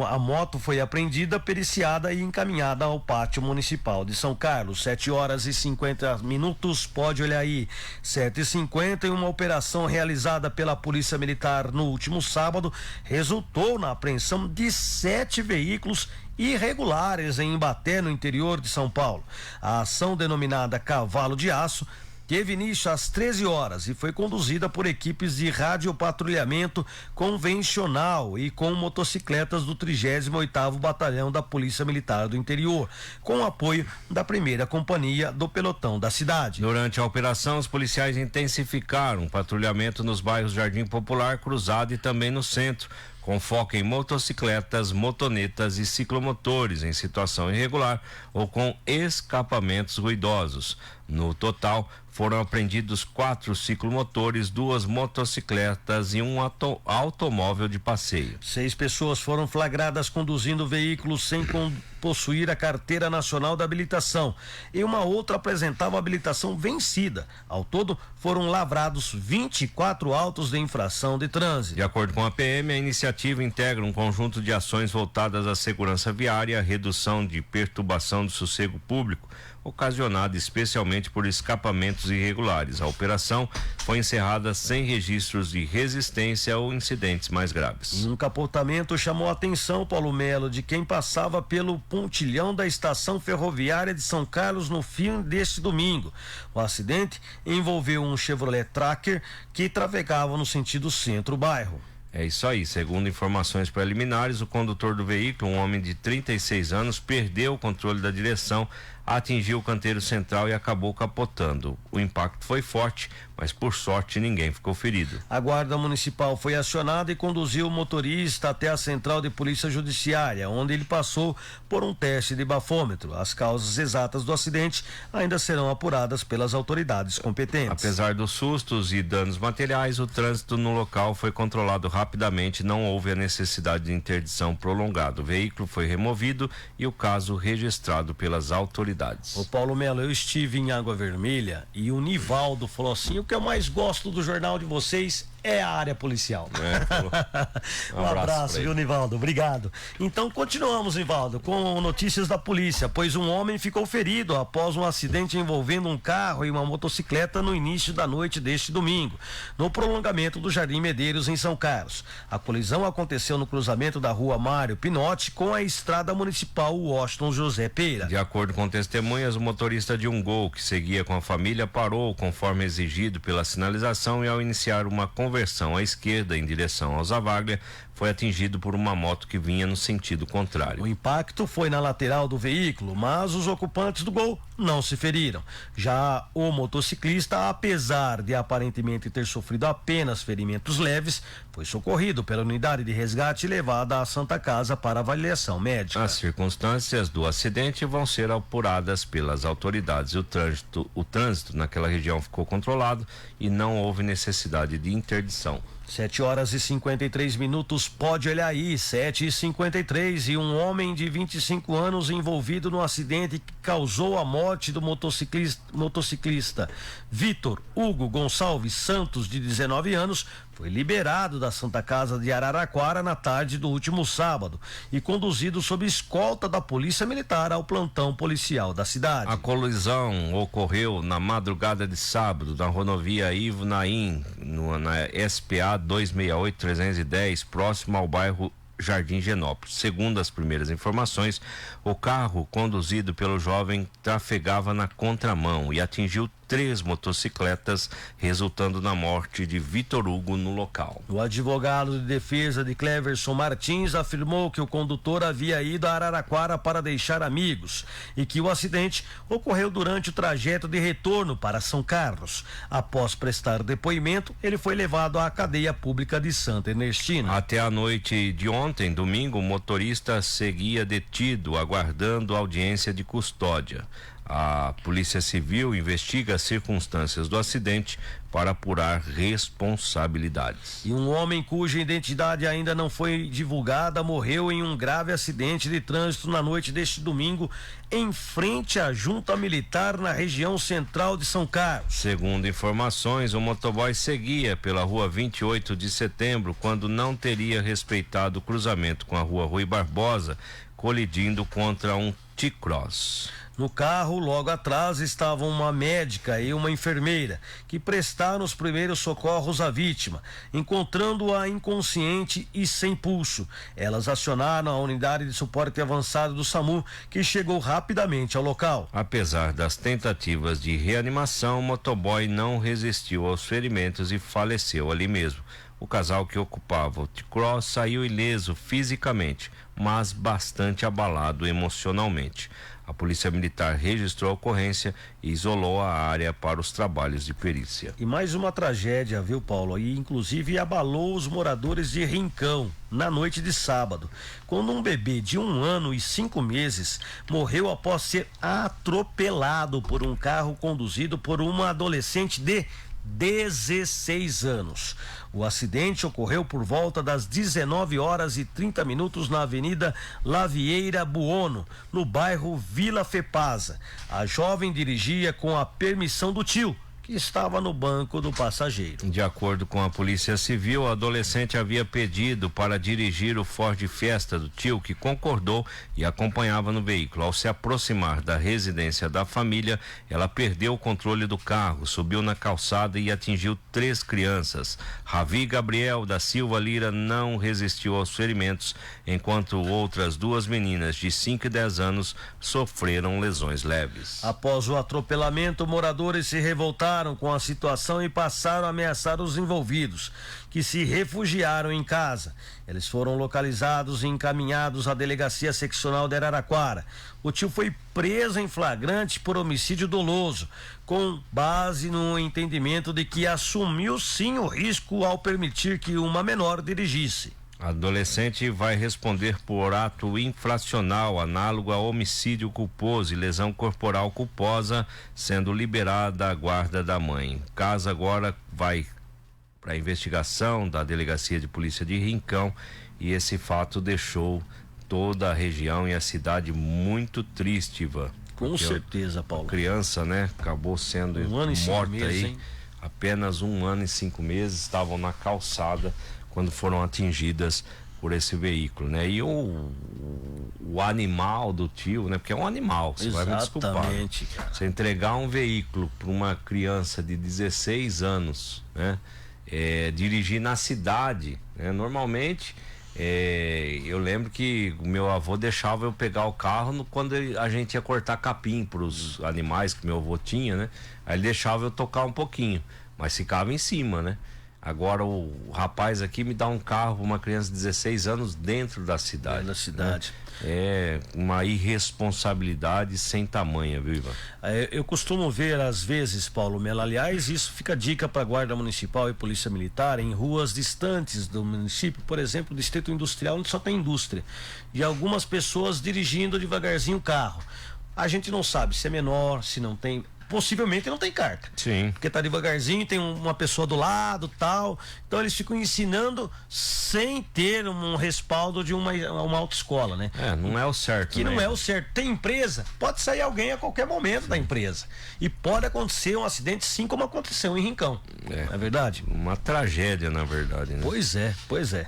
A moto foi apreendida, periciada e encaminhada ao Pátio Municipal de São Carlos. 7h50, pode olhar aí, 7h50, e uma operação realizada pela Polícia Militar no último sábado resultou na apreensão de 7 veículos irregulares em Imbaté, no interior de São Paulo. A ação, denominada Cavalo de Aço, teve início às 13 horas e foi conduzida por equipes de radiopatrulhamento convencional e com motocicletas do 38º Batalhão da Polícia Militar do Interior, com apoio da 1ª Companhia do Pelotão da cidade. Durante a operação, os policiais intensificaram o patrulhamento nos bairros Jardim Popular, Cruzado e também no centro, com foco em motocicletas, motonetas e ciclomotores em situação irregular ou com escapamentos ruidosos. No total, foram apreendidos 4 ciclomotores, 2 motocicletas e um automóvel de passeio. 6 pessoas foram flagradas conduzindo veículos sem possuir a carteira nacional da habilitação e uma outra apresentava habilitação vencida. Ao todo, foram lavrados 24 autos de infração de trânsito. De acordo com a PM, a iniciativa integra um conjunto de ações voltadas à segurança viária, redução de perturbação do sossego público, ocasionada especialmente por escapamentos irregulares. A operação foi encerrada sem registros de resistência ou incidentes mais graves. Um capotamento chamou a atenção, Paulo Melo, de quem passava pelo pontilhão da estação ferroviária de São Carlos no fim deste domingo. O acidente envolveu um Chevrolet Tracker que trafegava no sentido centro-bairro. É isso aí, segundo informações preliminares, o condutor do veículo, um homem de 36 anos, perdeu o controle da direção, atingiu o canteiro central e acabou capotando. O impacto foi forte, mas por sorte ninguém ficou ferido. A Guarda Municipal foi acionada e conduziu o motorista até a Central de Polícia Judiciária, onde ele passou por um teste de bafômetro. As causas exatas do acidente ainda serão apuradas pelas autoridades competentes. Apesar dos sustos e danos materiais, o trânsito no local foi controlado rapidamente, não houve a necessidade de interdição prolongada. O veículo foi removido e o caso registrado pelas autoridades. Ô Paulo Melo, eu estive em Água Vermelha e o Nivaldo falou assim: o que eu mais gosto do jornal de vocês é a área policial. Um abraço, viu, Nivaldo? Obrigado. Então continuamos, Nivaldo, com notícias da polícia, pois um homem ficou ferido após um acidente envolvendo um carro e uma motocicleta no início da noite deste domingo, no prolongamento do Jardim Medeiros, em São Carlos. A colisão aconteceu no cruzamento da rua Mário Pinotti com a estrada municipal Washington José Pereira. De acordo com testemunhas, o motorista de um Gol que seguia com a família parou conforme exigido pela sinalização e, ao iniciar uma conversão à esquerda em direção ao Zavaglia, foi atingido por uma moto que vinha no sentido contrário. O impacto foi na lateral do veículo, mas os ocupantes do Gol não se feriram. Já o motociclista, apesar de aparentemente ter sofrido apenas ferimentos leves, foi socorrido pela unidade de resgate e levado à Santa Casa para avaliação médica. As circunstâncias do acidente vão ser apuradas pelas autoridades. O trânsito naquela região ficou controlado e não houve necessidade de interdição. 7h53, pode olhar aí, 7h53, e um homem de 25 anos envolvido no acidente que causou a morte do motociclista Vitor Hugo Gonçalves Santos, de 19 anos, foi liberado da Santa Casa de Araraquara na tarde do último sábado e conduzido sob escolta da Polícia Militar ao plantão policial da cidade. A colisão ocorreu na madrugada de sábado na rodovia Ivo Naim, na SPA 268-310, próximo ao bairro Jardim Genópolis. Segundo as primeiras informações, o carro conduzido pelo jovem trafegava na contramão e atingiu 3 motocicletas, resultando na morte de Vitor Hugo no local. O advogado de defesa de Cleverson Martins afirmou que o condutor havia ido a Araraquara para deixar amigos e que o acidente ocorreu durante o trajeto de retorno para São Carlos. Após prestar depoimento, ele foi levado à cadeia pública de Santa Ernestina. Até a noite de ontem, domingo, o motorista seguia detido, aguardando audiência de custódia. A Polícia Civil investiga as circunstâncias do acidente para apurar responsabilidades. E um homem cuja identidade ainda não foi divulgada morreu em um grave acidente de trânsito na noite deste domingo em frente à Junta Militar na região central de São Carlos. Segundo informações, o motoboy seguia pela rua 28 de setembro quando não teria respeitado o cruzamento com a rua Rui Barbosa, colidindo contra um T-Cross. No carro, logo atrás, estavam uma médica e uma enfermeira, que prestaram os primeiros socorros à vítima, encontrando-a inconsciente e sem pulso. Elas acionaram a unidade de suporte avançado do SAMU, que chegou rapidamente ao local. Apesar das tentativas de reanimação, o motoboy não resistiu aos ferimentos e faleceu ali mesmo. O casal que ocupava o T-Cross saiu ileso fisicamente, mas bastante abalado emocionalmente. A Polícia Militar registrou a ocorrência e isolou a área para os trabalhos de perícia. E mais uma tragédia, viu, Paulo? E inclusive abalou os moradores de Rincão na noite de sábado, quando um bebê de 1 ano e 5 meses morreu após ser atropelado por um carro conduzido por uma adolescente de 16 anos. O acidente ocorreu por volta das 19h30 na Avenida Lavieira Buono, no bairro Vila Fepasa. A jovem dirigia com a permissão do tio, que estava no banco do passageiro. De acordo com a Polícia Civil, a adolescente havia pedido para dirigir o Ford Fiesta do tio, que concordou e acompanhava no veículo. Ao se aproximar da residência da família, ela perdeu o controle do carro, subiu na calçada e atingiu 3 crianças. Ravi Gabriel da Silva Lira não resistiu aos ferimentos, enquanto outras 2 meninas de 5 e 10 anos sofreram lesões leves. Após o atropelamento, moradores se revoltaram com a situação e passaram a ameaçar os envolvidos, que se refugiaram em casa. Eles foram localizados e encaminhados à Delegacia Seccional de Araraquara. O tio foi preso em flagrante por homicídio doloso, com base no entendimento de que assumiu sim o risco ao permitir que uma menor dirigisse. A adolescente vai responder por ato infracional análogo a homicídio culposo e lesão corporal culposa, sendo liberada a guarda da mãe. O caso agora vai para a investigação da Delegacia de Polícia de Rincão e esse fato deixou toda a região e a cidade muito triste, Ivan. Com certeza, Paulo. A criança, né, acabou sendo 1 ano e 5 morta meses, aí. hein? Apenas 1 ano e 5 meses, estavam na calçada quando foram atingidas por esse veículo, né? E o animal do tio, né? Porque é um animal, você vai me desculpar. Exatamente, cara. Você entregar um veículo para uma criança de 16 anos, né? Dirigir na cidade, né? Normalmente, eu lembro que o meu avô deixava eu pegar o carro quando a gente ia cortar capim para os animais que meu avô tinha, né? Aí ele deixava eu tocar um pouquinho, mas ficava em cima, né? Agora o rapaz aqui me dá um carro para uma criança de 16 anos dentro da cidade. Dentro da cidade. Né? É uma irresponsabilidade sem tamanha, viu, Ivan? Eu costumo ver às vezes, Paulo Melo, aliás, isso fica dica para a Guarda Municipal e Polícia Militar em ruas distantes do município, por exemplo, Distrito Industrial, onde só tem indústria, e algumas pessoas dirigindo devagarzinho o carro. A gente não sabe se é menor, se não tem possivelmente não tem carta. Sim. Porque tá devagarzinho, tem uma pessoa do lado, tal. Então eles ficam ensinando sem ter um respaldo de uma autoescola, né? Não é o certo. Que né? não é o certo. Tem empresa, pode sair alguém a qualquer momento da empresa. E pode acontecer um acidente, sim, como aconteceu em Rincão. Não é verdade? Uma tragédia, na verdade, né? Pois é.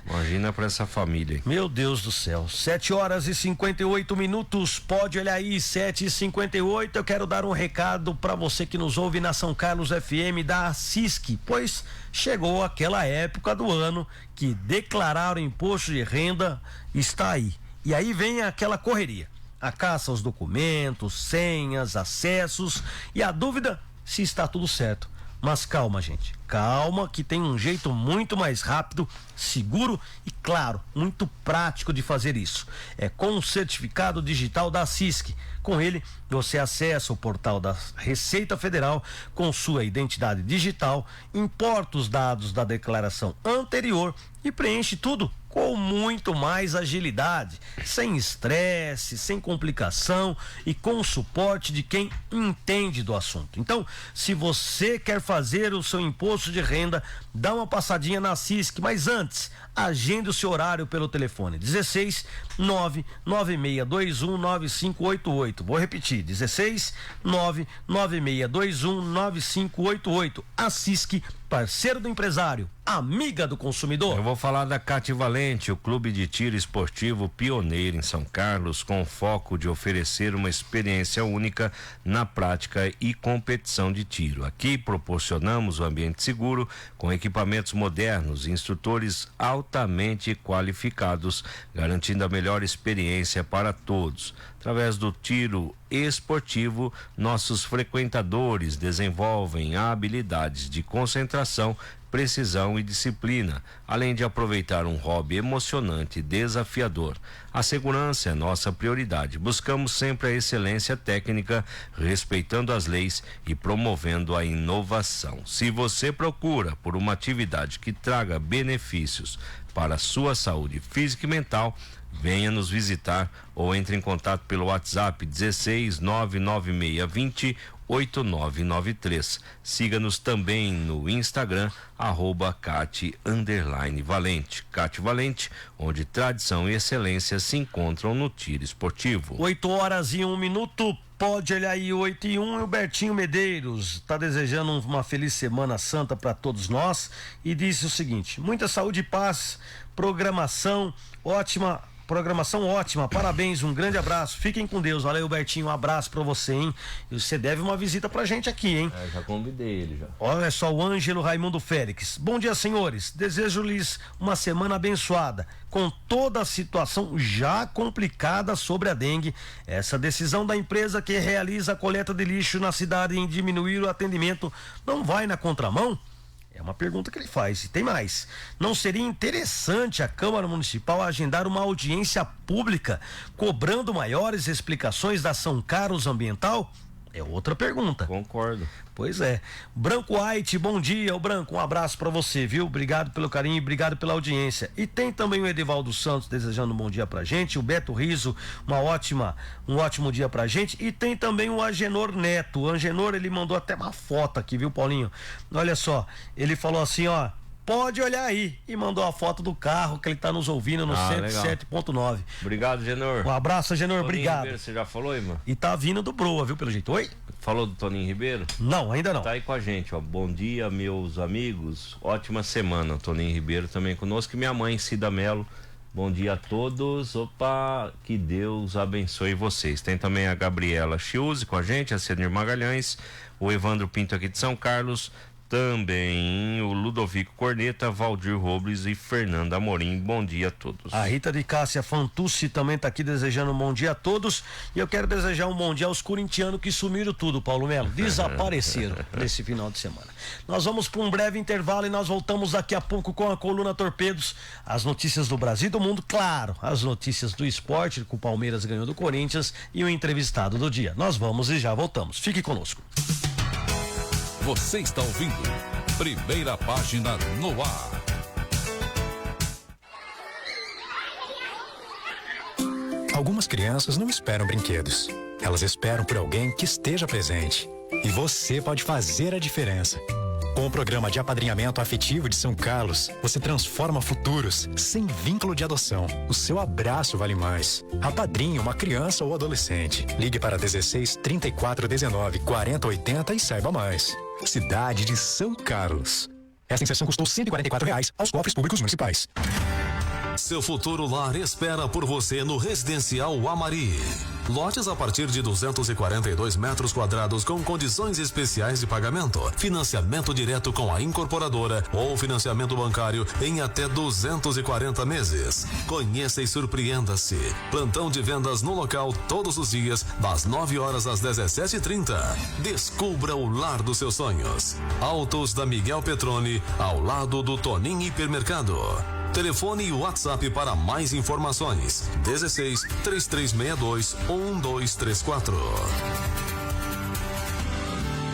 Imagina pra essa família. Meu Deus do céu. 7h58. Pode olhar aí, 7h58. Eu quero dar um recado pra você que nos ouve na São Carlos FM da CISC, pois chegou aquela época do ano que declarar o imposto de renda está aí. E aí vem aquela correria. A caça aos documentos, senhas, acessos e a dúvida se está tudo certo. Mas calma, gente. Calma, que tem um jeito muito mais rápido, seguro e, claro, muito prático de fazer isso. É com o certificado digital da CISC. Com ele, você acessa o portal da Receita Federal com sua identidade digital, importa os dados da declaração anterior e preenche tudo com muito mais agilidade, sem estresse, sem complicação e com o suporte de quem entende do assunto. Então, se você quer fazer o seu imposto de renda, dá uma passadinha na CISC, mas antes, agende o seu horário pelo telefone 16 99621 9588. Vou repetir, 16 99621 9588. A CISC, parceiro do empresário, amiga do consumidor. Eu vou falar da Cativalente, o clube de tiro esportivo pioneiro em São Carlos, com foco de oferecer uma experiência única na prática e competição de tiro. Aqui proporcionamos um ambiente seguro, com equipamentos modernos e instrutores altamente qualificados, garantindo a melhor experiência para todos. Através do tiro esportivo, nossos frequentadores desenvolvem habilidades de concentração, precisão e disciplina, além de aproveitar um hobby emocionante e desafiador. A segurança é nossa prioridade. Buscamos sempre a excelência técnica, respeitando as leis e promovendo a inovação. Se você procura por uma atividade que traga benefícios para a sua saúde física e mental, venha nos visitar ou entre em contato pelo WhatsApp 16 99620 8993. Siga-nos também no Instagram, @Cati_Valente. Cati Valente, onde tradição e excelência se encontram no tiro esportivo. 8h01. Pode olhar aí, 8h01. E o Bertinho Medeiros está desejando uma feliz Semana Santa para todos nós e disse o seguinte: muita saúde e paz, programação ótima, parabéns, um grande abraço, fiquem com Deus. Valeu, Bertinho, um abraço pra você, hein? E você deve uma visita pra gente aqui, hein? Já convidei ele já. Olha só, o Ângelo Raimundo Félix. Bom dia, senhores, desejo-lhes uma semana abençoada, com toda a situação já complicada sobre a dengue. Essa decisão da empresa que realiza a coleta de lixo na cidade em diminuir o atendimento não vai na contramão? É uma pergunta que ele faz. E tem mais. Não seria interessante a Câmara Municipal agendar uma audiência pública cobrando maiores explicações da ação Carlos Ambiental? É outra pergunta. Concordo. Pois é. Branco White, bom dia, o Branco, um abraço pra você, viu? Obrigado pelo carinho e obrigado pela audiência. E tem também o Edivaldo Santos desejando um bom dia pra gente, o Beto Riso, um ótimo dia pra gente, e tem também o Agenor Neto. O Agenor, ele mandou até uma foto aqui, viu, Paulinho? Olha só, ele falou assim, ó: pode olhar aí, e mandou a foto do carro que ele tá nos ouvindo no 107.9. Obrigado, Genor. Um abraço, Genor, obrigado. Ribeiro, você já falou, irmão? E tá vindo do Broa, viu, pelo jeito. Oi? Falou do Toninho Ribeiro? Não, ainda não. Tá aí com a gente, ó. Bom dia, meus amigos. Ótima semana. Toninho Ribeiro também conosco. E minha mãe, Cida Melo. Bom dia a todos. Opa, que Deus abençoe vocês. Tem também a Gabriela Chiuse com a gente, a Cenir Magalhães, o Evandro Pinto aqui de São Carlos, também o Ludovico Corneta, Valdir Robles e Fernanda Amorim. Bom dia a todos. A Rita de Cássia Fantucci também tá aqui desejando um bom dia a todos, e eu quero desejar um bom dia aos corintianos que sumiram tudo, Paulo Melo, desapareceram nesse final de semana. Nós vamos para um breve intervalo e nós voltamos daqui a pouco com a coluna Torpedos, as notícias do Brasil e do mundo, claro, as notícias do esporte, que o Palmeiras ganhou do Corinthians, e o entrevistado do dia. Nós vamos e já voltamos. Fique conosco. Você está ouvindo Primeira Página no ar. Algumas crianças não esperam brinquedos. Elas esperam por alguém que esteja presente. E você pode fazer a diferença. Com o programa de apadrinhamento afetivo de São Carlos, você transforma futuros sem vínculo de adoção. O seu abraço vale mais. Apadrinhe uma criança ou adolescente. Ligue para 16 34 19 40 80 e saiba mais. Cidade de São Carlos. Esta inserção custou R$ 144 aos cofres públicos municipais. Seu futuro lar espera por você no Residencial Amari. Lotes a partir de 242 metros quadrados com condições especiais de pagamento, financiamento direto com a incorporadora ou financiamento bancário em até 240 meses. Conheça e surpreenda-se. Plantão de vendas no local todos os dias, das 9 horas às 17h30. Descubra o lar dos seus sonhos. Autos da Miguel Petroni, ao lado do Toninho Hipermercado. Telefone e WhatsApp para mais informações: 16 3362 1234.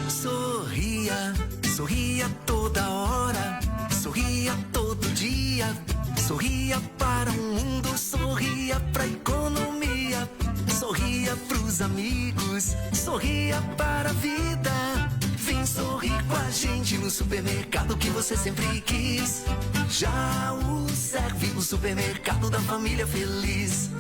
Sorria, sorria toda hora, sorria todo dia, sorria para o mundo, sorria pra economia, sorria pros amigos, sorria para a vida. Vem sorrir com a gente no supermercado que você sempre quis. Já o serve o supermercado da família feliz.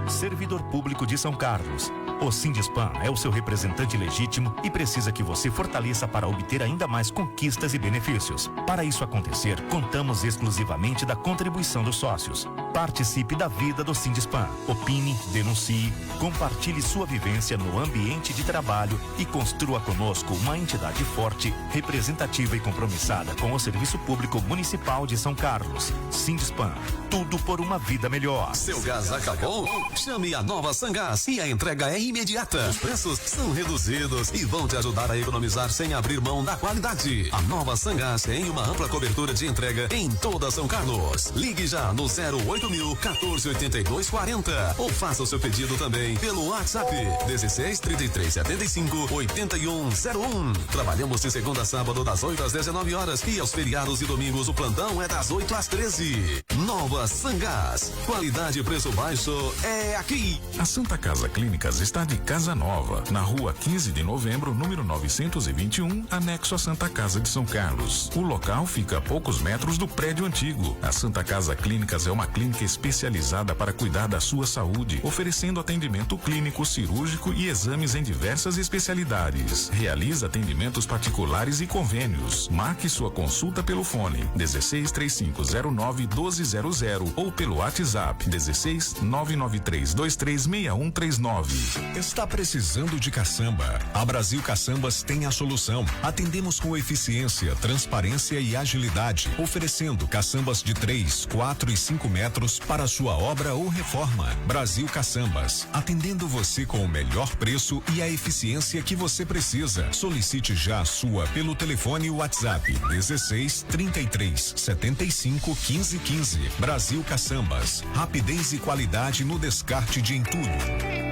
Servidor Público de São Carlos. O Sindispan é o seu representante legítimo e precisa que você fortaleça para obter ainda mais conquistas e benefícios. Para isso acontecer, contamos exclusivamente da contribuição dos sócios. Participe da vida do Sindispan. Opine, denuncie, compartilhe sua vivência no ambiente de trabalho e construa conosco uma entidade forte, representativa e compromissada com o Serviço Público Municipal de São Carlos. Sindispan. Tudo por uma vida melhor. Seu gás acabou? Chame a Nova Sangás e a entrega é imediata. Os preços são reduzidos e vão te ajudar a economizar sem abrir mão da qualidade. A Nova Sangás tem uma ampla cobertura de entrega em toda São Carlos. Ligue já no 08.0148240 ou faça o seu pedido também pelo WhatsApp 16 33 75 8101. Trabalhamos de segunda a sábado das 8 às 19 horas e aos feriados e domingos o plantão é das 8 às 13. Nova Sangás. Qualidade e preço baixo é aqui. A Santa Casa Clínicas está de casa nova, na rua 15 de novembro, número 921, anexo à Santa Casa de São Carlos. O local fica a poucos metros do prédio antigo. A Santa Casa Clínicas é uma clínica especializada para cuidar da sua saúde, oferecendo atendimento clínico, cirúrgico e exames em diversas especialidades. Realiza atendimentos particulares e convênios. Marque sua consulta pelo fone 163509-1200 ou pelo WhatsApp 16-993236139. Está precisando de caçamba? A Brasil Caçambas tem a solução. Atendemos com eficiência, transparência e agilidade, oferecendo caçambas de 3, 4 e 5 metros para sua obra ou reforma. Brasil Caçambas, atendendo você com o melhor preço e a eficiência que você precisa. Solicite já a sua pelo telefone e WhatsApp 16 33 75 15 15. Brasil Caçambas, rapidez e qualidade no descarte de entulho.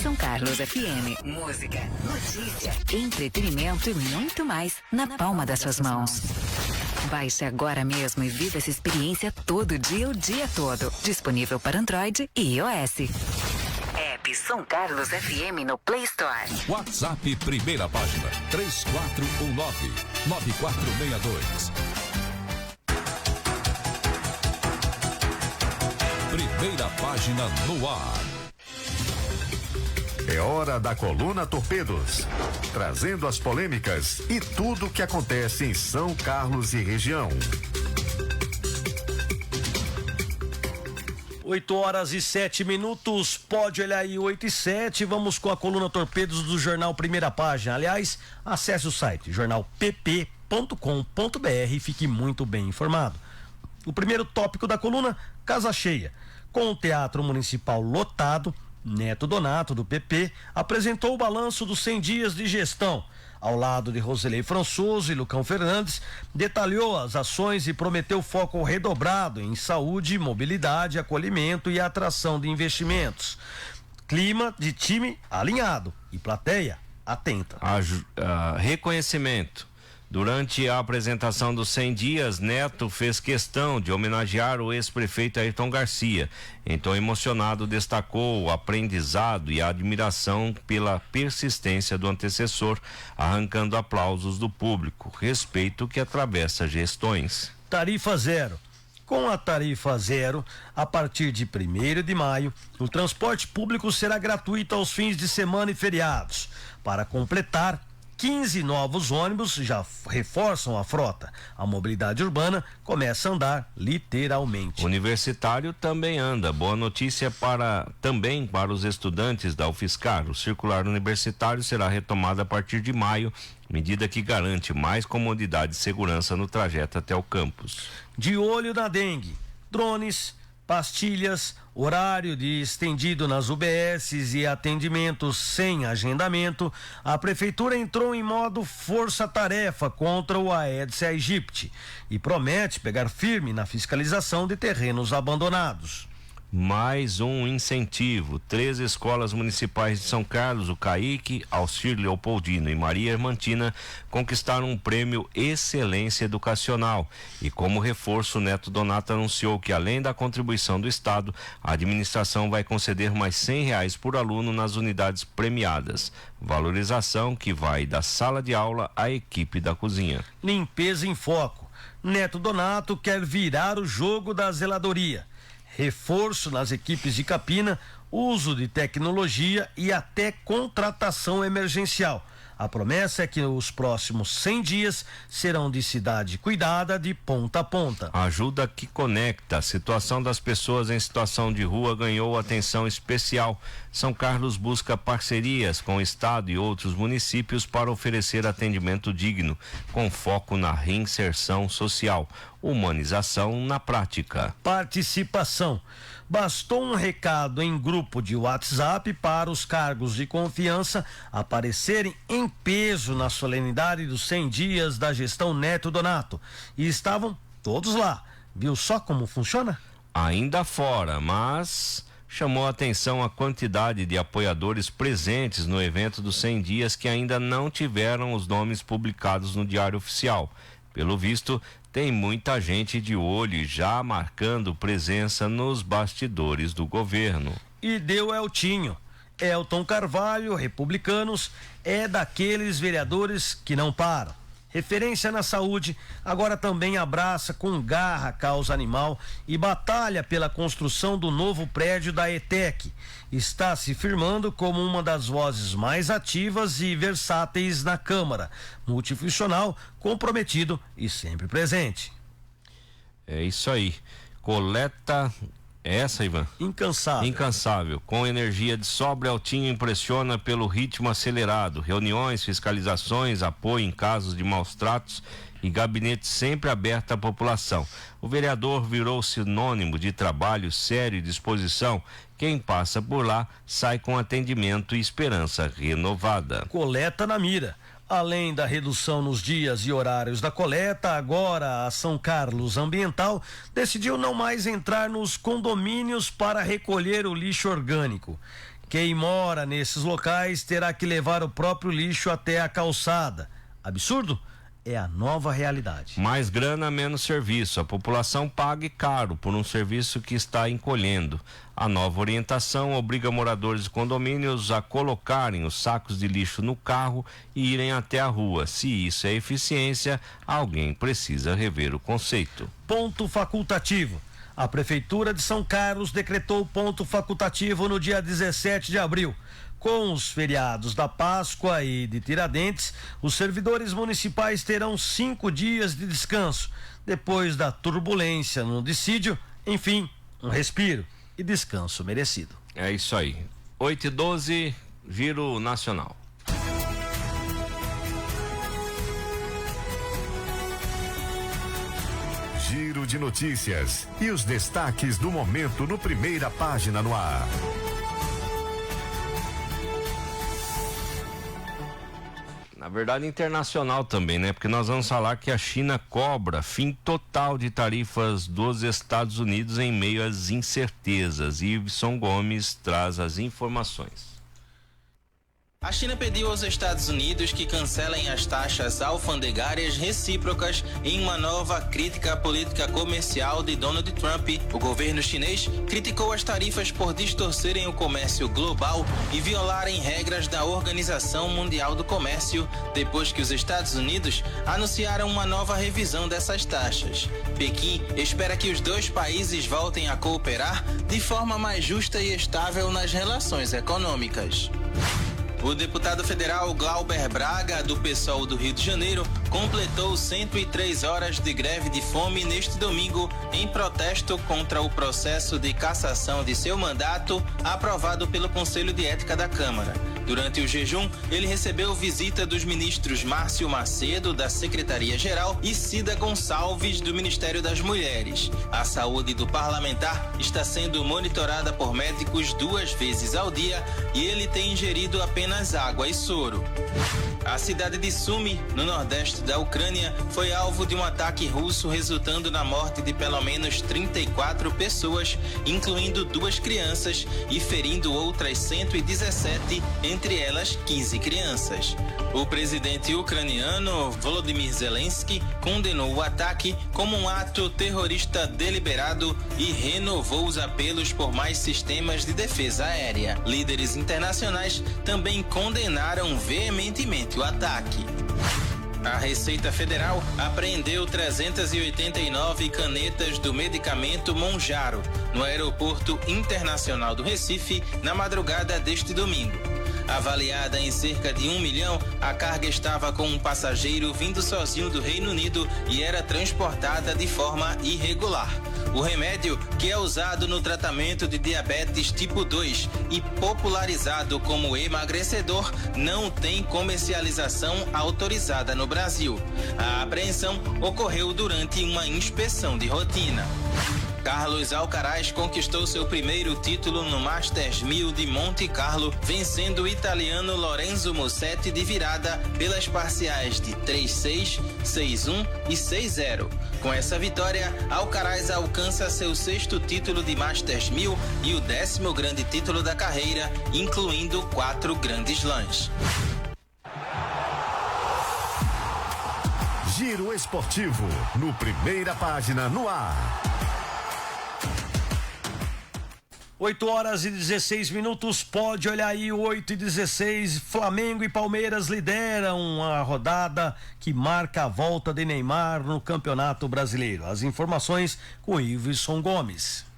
São Carlos FM. Música, notícia, entretenimento e muito mais na palma das suas mãos. Baixe agora mesmo e viva essa experiência todo dia, o dia todo. Disponível para Android e iOS. App São Carlos FM no Play Store. WhatsApp primeira página 3419-9462. Primeira página no ar. É hora da Coluna Torpedos, trazendo as polêmicas e tudo o que acontece em São Carlos e região. 8h07, pode olhar aí 8h07, vamos com a Coluna Torpedos do Jornal Primeira Página. Aliás, acesse o site jornalpp.com.br e fique muito bem informado. O primeiro tópico da coluna, casa cheia. Com o Teatro Municipal lotado, Neto Donato, do PP, apresentou o balanço dos 100 dias de gestão. Ao lado de Roselei Françoso e Lucão Fernandes, detalhou as ações e prometeu foco redobrado em saúde, mobilidade, acolhimento e atração de investimentos. Clima de time alinhado e plateia atenta. Reconhecimento Durante a apresentação dos 100 dias, Neto fez questão de homenagear o ex-prefeito Ayrton Garcia. Em tom emocionado, destacou o aprendizado e a admiração pela persistência do antecessor, arrancando aplausos do público, respeito que atravessa gestões. Tarifa zero. Com a tarifa zero, a partir de 1º de maio, o transporte público será gratuito aos fins de semana e feriados. Para completar, 15 novos ônibus já reforçam a frota. A mobilidade urbana começa a andar literalmente. Universitário também anda. Boa notícia também para os estudantes da UFSCar. O circular universitário será retomado a partir de maio, medida que garante mais comodidade e segurança no trajeto até o campus. De olho na dengue, drones, pastilhas, horário de estendido nas UBSs e atendimentos sem agendamento, a prefeitura entrou em modo força-tarefa contra o Aedes aegypti e promete pegar firme na fiscalização de terrenos abandonados. Mais um incentivo. 3 escolas municipais de São Carlos, o CAIC, Alcir Leopoldino e Maria Hermantina, conquistaram um prêmio Excelência Educacional. E como reforço, o Neto Donato anunciou que, além da contribuição do Estado, a administração vai conceder mais R$100 por aluno nas unidades premiadas. Valorização que vai da sala de aula à equipe da cozinha. Limpeza em foco. Neto Donato quer virar o jogo da zeladoria. Reforço nas equipes de capina, uso de tecnologia e até contratação emergencial. A promessa é que os próximos 100 dias serão de cidade cuidada de ponta a ponta. Ajuda que conecta. A situação das pessoas em situação de rua ganhou atenção especial. São Carlos busca parcerias com o Estado e outros municípios para oferecer atendimento digno, com foco na reinserção social, humanização na prática. Participação. Bastou um recado em grupo de WhatsApp para os cargos de confiança aparecerem em peso na solenidade dos 100 dias da gestão Neto Donato. E estavam todos lá. Viu só como funciona? Ainda fora, mas chamou a atenção a quantidade de apoiadores presentes no evento dos 100 dias que ainda não tiveram os nomes publicados no Diário Oficial. Pelo visto, tem muita gente de olho e já marcando presença nos bastidores do governo. E deu Eltinho. Elton Carvalho, Republicanos, é daqueles vereadores que não param. Referência na saúde, agora também abraça com garra a causa animal e batalha pela construção do novo prédio da ETEC. Está se firmando como uma das vozes mais ativas e versáteis na Câmara. Multifuncional, comprometido e sempre presente. É isso aí. Coleta. Essa, Ivan? Incansável. Incansável. Com energia de sobra, Eltinho impressiona pelo ritmo acelerado. Reuniões, fiscalizações, apoio em casos de maus tratos e gabinete sempre aberto à população. O vereador virou sinônimo de trabalho sério e disposição. Quem passa por lá sai com atendimento e esperança renovada. Coleta na mira. Além da redução nos dias e horários da coleta, agora a São Carlos Ambiental decidiu não mais entrar nos condomínios para recolher o lixo orgânico. Quem mora nesses locais terá que levar o próprio lixo até a calçada. Absurdo? É a nova realidade. Mais grana, menos serviço. A população paga caro por um serviço que está encolhendo. A nova orientação obriga moradores de condomínios a colocarem os sacos de lixo no carro e irem até a rua. Se isso é eficiência, alguém precisa rever o conceito. Ponto facultativo. A Prefeitura de São Carlos decretou ponto facultativo no dia 17 de abril. Com os feriados da Páscoa e de Tiradentes, os servidores municipais terão 5 dias de descanso. Depois da turbulência no dissídio, enfim, um respiro e descanso merecido. É isso aí. 8h12, Giro Nacional. Giro de notícias e os destaques do momento no Primeira Página no ar. Na verdade, internacional também, né? Porque nós vamos falar que a China cobra fim total de tarifas dos Estados Unidos em meio às incertezas. Iveson Gomes traz as informações. A China pediu aos Estados Unidos que cancelem as taxas alfandegárias recíprocas em uma nova crítica à política comercial de Donald Trump. O governo chinês criticou as tarifas por distorcerem o comércio global e violarem regras da Organização Mundial do Comércio, depois que os Estados Unidos anunciaram uma nova revisão dessas taxas. Pequim espera que os dois países voltem a cooperar de forma mais justa e estável nas relações econômicas. O deputado federal Glauber Braga, do PSOL do Rio de Janeiro, completou 103 horas de greve de fome neste domingo em protesto contra o processo de cassação de seu mandato aprovado pelo Conselho de Ética da Câmara. Durante o jejum, ele recebeu visita dos ministros Márcio Macedo, da Secretaria-Geral, e Cida Gonçalves, do Ministério das Mulheres. A saúde do parlamentar está sendo monitorada por médicos 2 vezes ao dia e ele tem ingerido apenas água e soro. A cidade de Sumy, no nordeste da Ucrânia, foi alvo de um ataque russo, resultando na morte de pelo menos 34 pessoas, incluindo 2 crianças, e ferindo outras 117, entre elas 15 crianças. O presidente ucraniano Volodymyr Zelensky condenou o ataque como um ato terrorista deliberado e renovou os apelos por mais sistemas de defesa aérea. Líderes internacionais também condenaram veementemente o ataque. A Receita Federal apreendeu 389 canetas do medicamento Monjaro no Aeroporto Internacional do Recife na madrugada deste domingo. Avaliada em cerca de 1 milhão, a carga estava com um passageiro vindo sozinho do Reino Unido e era transportada de forma irregular. O remédio, que é usado no tratamento de diabetes tipo 2 e popularizado como emagrecedor, não tem comercialização autorizada no Brasil. A apreensão ocorreu durante uma inspeção de rotina. Carlos Alcaraz conquistou seu primeiro título no Masters 1000 de Monte Carlo, vencendo o italiano Lorenzo Musetti de virada pelas parciais de 3-6, 6-1 e 6-0. Com essa vitória, Alcaraz alcança seu 6º título de Masters 1000 e o 10º grande título da carreira, incluindo 4 grandes slams. Giro Esportivo, no Primeira Página, no ar. 8h16, pode olhar aí, 8h16, Flamengo e Palmeiras lideram a rodada que marca a volta de Neymar no Campeonato Brasileiro. As informações com Iverson Gomes.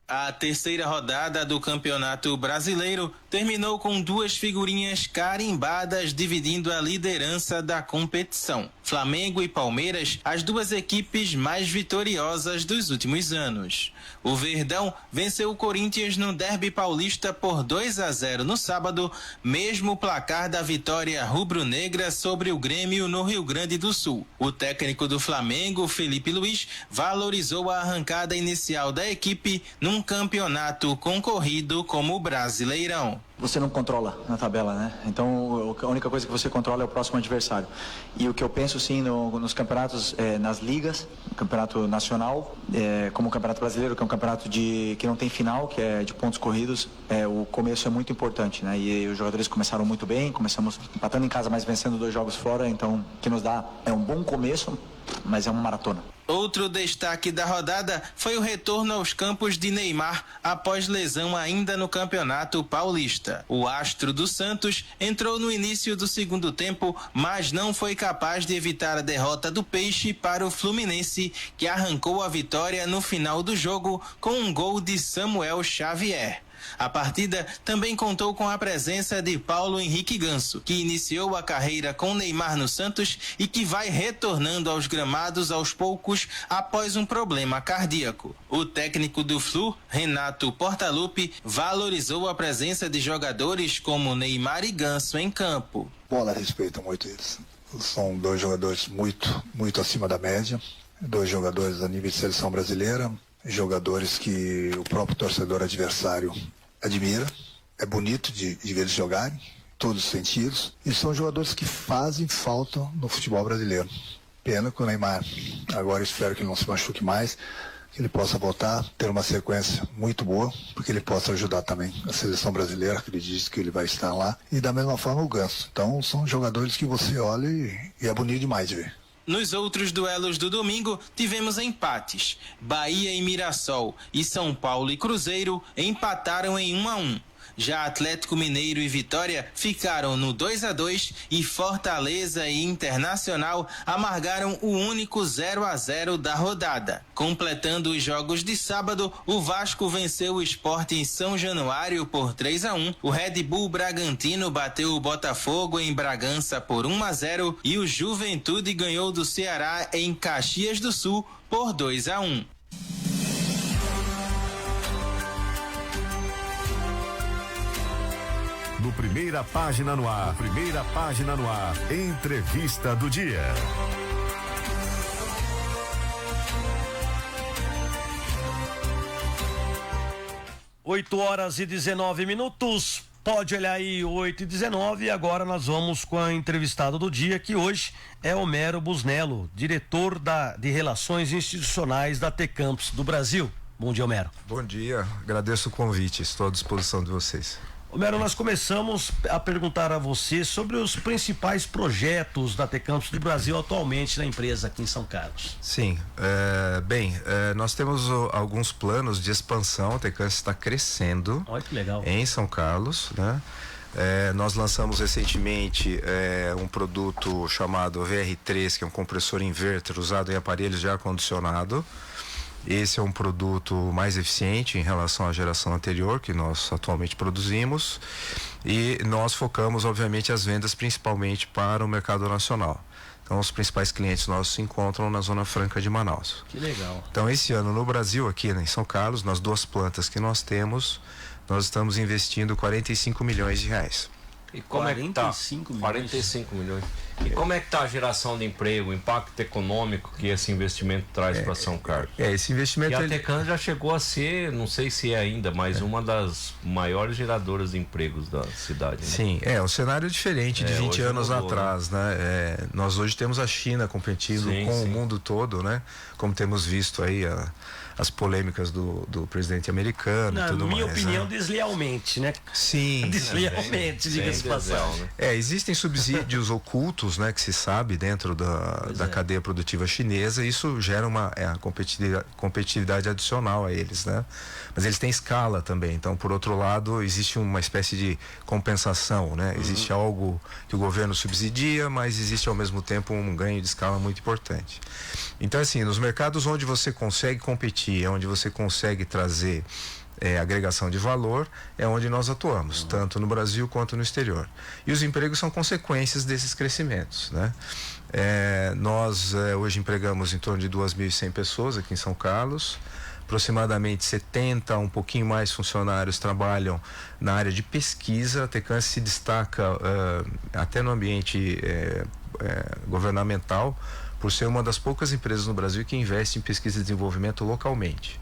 A terceira rodada do Campeonato Brasileiro terminou com 2 figurinhas carimbadas dividindo a liderança da competição. Flamengo e Palmeiras, as 2 equipes mais vitoriosas dos últimos anos. O Verdão venceu o Corinthians no Derby Paulista por 2-0 no sábado, mesmo placar da vitória rubro-negra sobre o Grêmio no Rio Grande do Sul. O técnico do Flamengo, Felipe Luiz, valorizou a arrancada inicial da equipe num campeonato concorrido como o Brasileirão. Você não controla na tabela, né? Então a única coisa que você controla é o próximo adversário. E o que eu penso sim nos campeonatos, nas ligas, no campeonato nacional, como o campeonato brasileiro, que é um campeonato que não tem final, que é de pontos corridos, o começo é muito importante, né? E os jogadores começaram muito bem, começamos empatando em casa, mas vencendo 2 jogos fora, então o que nos dá é um bom começo, mas é uma maratona. Outro destaque da rodada foi o retorno aos campos de Neymar após lesão ainda no Campeonato Paulista. O astro do Santos entrou no início do segundo tempo, mas não foi capaz de evitar a derrota do Peixe para o Fluminense, que arrancou a vitória no final do jogo com um gol de Samuel Xavier. A partida também contou com a presença de Paulo Henrique Ganso, que iniciou a carreira com Neymar no Santos e que vai retornando aos gramados aos poucos após um problema cardíaco. O técnico do Flu, Renato Portaluppi, valorizou a presença de jogadores como Neymar e Ganso em campo. Bola respeita muito eles. São 2 jogadores muito acima da média, 2 jogadores a nível de seleção brasileira, jogadores que o próprio torcedor adversário admira. É bonito de ver eles jogarem, todos os sentidos, e são jogadores que fazem falta no futebol brasileiro. Pena que o Neymar, agora espero que ele não se machuque mais, ele possa voltar, ter uma sequência muito boa, porque ele possa ajudar também a seleção brasileira, acredito que ele vai estar lá, e da mesma forma o Ganso. Então são jogadores que você olha e é bonito demais de ver. Nos outros duelos do domingo, tivemos empates. Bahia e Mirassol e São Paulo e Cruzeiro empataram em 1-1. Já Atlético Mineiro e Vitória ficaram no 2-2 e Fortaleza e Internacional amargaram o único 0-0 da rodada. Completando os jogos de sábado, o Vasco venceu o Sport em São Januário por 3-1, o Red Bull Bragantino bateu o Botafogo em Bragança por 1-0 e o Juventude ganhou do Ceará em Caxias do Sul por 2-1. No Primeira Página no Ar. Primeira Página no Ar. Entrevista do dia. 8h19. Pode olhar aí, 8h19. Agora nós vamos com a entrevistada do dia, que hoje é Homero Busnello, diretor de Relações Institucionais da Tcampus do Brasil. Bom dia, Homero. Bom dia, agradeço o convite, estou à disposição de vocês. Homero, nós começamos a perguntar a você sobre os principais projetos da Tcampus do Brasil atualmente na empresa aqui em São Carlos. Sim, nós temos alguns planos de expansão. A Tcampus está crescendo. Olha que legal. Em São Carlos, né? Nós lançamos recentemente um produto chamado VR3, que é um compressor inverter usado em aparelhos de ar-condicionado. Esse é um produto mais eficiente em relação à geração anterior que nós atualmente produzimos, e nós focamos obviamente as vendas principalmente para o mercado nacional. Então os principais clientes nossos se encontram na Zona Franca de Manaus. Que legal. Então esse ano no Brasil, aqui em São Carlos, nas 2 plantas que nós temos, nós estamos investindo 45 milhões de reais. E como é que tá? 45 milhões. E como é que está a geração de emprego, o impacto econômico que esse investimento traz para São Carlos? Esse investimento... E a Tcampus já chegou a ser, não sei se é ainda, mas uma das maiores geradoras de empregos da cidade, né? Sim, um cenário diferente de 20 anos atrás, né? Nós hoje temos a China competindo com o mundo todo, né? Como temos visto aí as polêmicas do presidente americano e tudo mais. Na minha opinião, deslealmente, né? Sim. Deslealmente, diga-se de passagem. Existem subsídios ocultos, né? Que se sabe dentro da cadeia produtiva chinesa, e isso gera uma competitividade adicional a eles, né? Mas eles têm escala também, então por outro lado existe uma espécie de compensação, né? Existe algo que o governo subsidia, mas existe ao mesmo tempo um ganho de escala muito importante. Então assim, nos mercados onde você consegue competir, onde você consegue trazer agregação de valor, é onde nós atuamos, tanto no Brasil quanto no exterior. E os empregos são consequências desses crescimentos, né? Nós hoje empregamos em torno de 2.100 pessoas aqui em São Carlos. Aproximadamente 70, um pouquinho mais funcionários trabalham na área de pesquisa. A Tcampus se destaca até no ambiente governamental, por ser uma das poucas empresas no Brasil que investe em pesquisa e desenvolvimento localmente.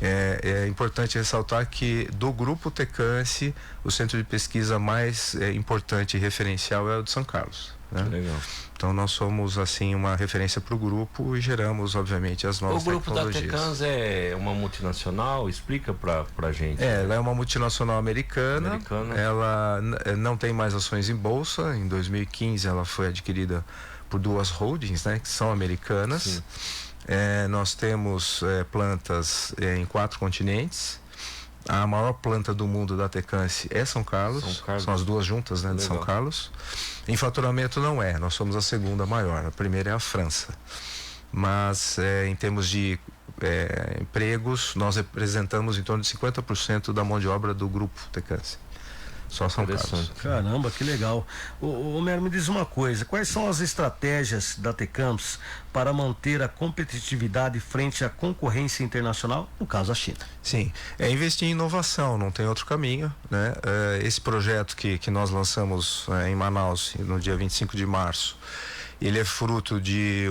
É importante ressaltar que do grupo Tcampus, o centro de pesquisa mais importante e referencial é o de São Carlos, né? Legal. Então nós somos assim uma referência para o grupo e geramos obviamente as novas tecnologias. O grupo da Tcampus é uma multinacional? Explica pra gente. Ela é uma multinacional americana. Ela não tem mais ações em bolsa. Em 2015 ela foi adquirida por 2 holdings, né, que são americanas. Sim. Nós temos plantas em 4 continentes. A maior planta do mundo da Tcampus é São Carlos. São as 2 juntas, né, de São Carlos. Em faturamento não nós somos a 2ª maior, a primeira é a França. Mas em termos de empregos, nós representamos em torno de 50% da mão de obra do grupo Tcampus. Só São Carlos. Caramba, que legal. Homero, me diz uma coisa, quais são as estratégias da Tcampus para manter a competitividade frente à concorrência internacional, no caso a China? Sim, investir em inovação, não tem outro caminho, né? Esse projeto que nós lançamos em Manaus no dia 25 de março, ele é fruto de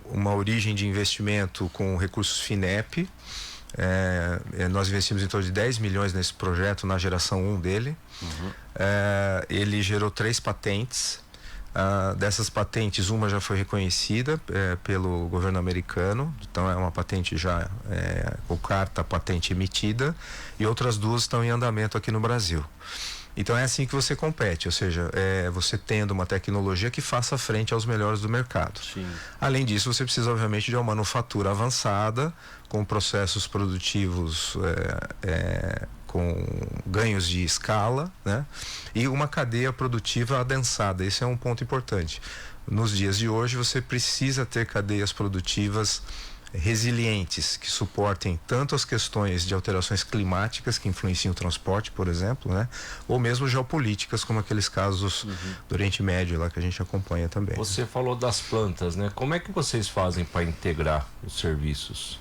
uma origem de investimento com recursos FINEP. Nós investimos em torno de 10 milhões nesse projeto, na geração 1 dele. Ele gerou 3 patentes. Dessas patentes, uma já foi reconhecida pelo governo americano, então é uma patente já com carta patente emitida, e outras 2 estão em andamento aqui no Brasil. Então é assim que você compete, ou seja, você tendo uma tecnologia que faça frente aos melhores do mercado. Sim. Além disso, você precisa obviamente de uma manufatura avançada, com processos produtivos com ganhos de escala, né? E uma cadeia produtiva adensada. Esse é um ponto importante. Nos dias de hoje, você precisa ter cadeias produtivas resilientes, que suportem tanto as questões de alterações climáticas que influenciam o transporte, por exemplo, né? Ou mesmo geopolíticas, como aqueles casos do Oriente Médio lá que a gente acompanha também. Você falou das plantas, né? Como é que vocês fazem para integrar os serviços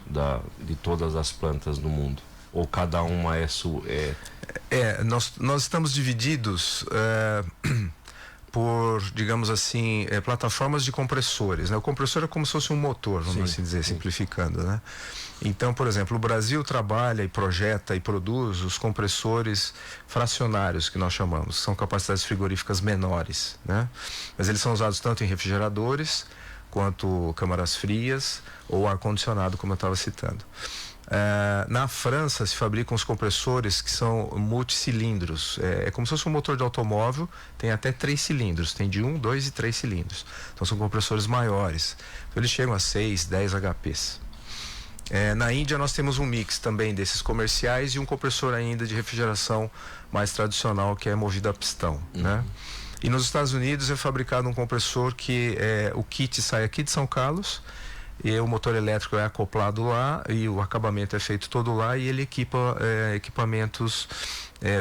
de todas as plantas do mundo? Ou cada uma nós estamos divididos por, digamos assim, plataformas de compressores, né? O compressor é como se fosse um motor, vamos assim dizer, simplificando, né? Então, por exemplo, o Brasil trabalha e projeta e produz os compressores fracionários, que nós chamamos, são capacidades frigoríficas menores, né? Mas eles são usados tanto em refrigeradores quanto câmaras frias ou ar-condicionado, como eu estava citando. Na França se fabricam os compressores que são multicilindros, é como se fosse um motor de automóvel, tem até 3 cilindros, tem de 1, 2 e 3 cilindros, então são compressores maiores, então eles chegam a 6, 10 HPs. Na Índia nós temos um mix também desses comerciais e um compressor ainda de refrigeração mais tradicional, que é movido a pistão, né? E nos Estados Unidos é fabricado um compressor que o kit sai aqui de São Carlos, e o motor elétrico é acoplado lá e o acabamento é feito todo lá, e ele equipa equipamentos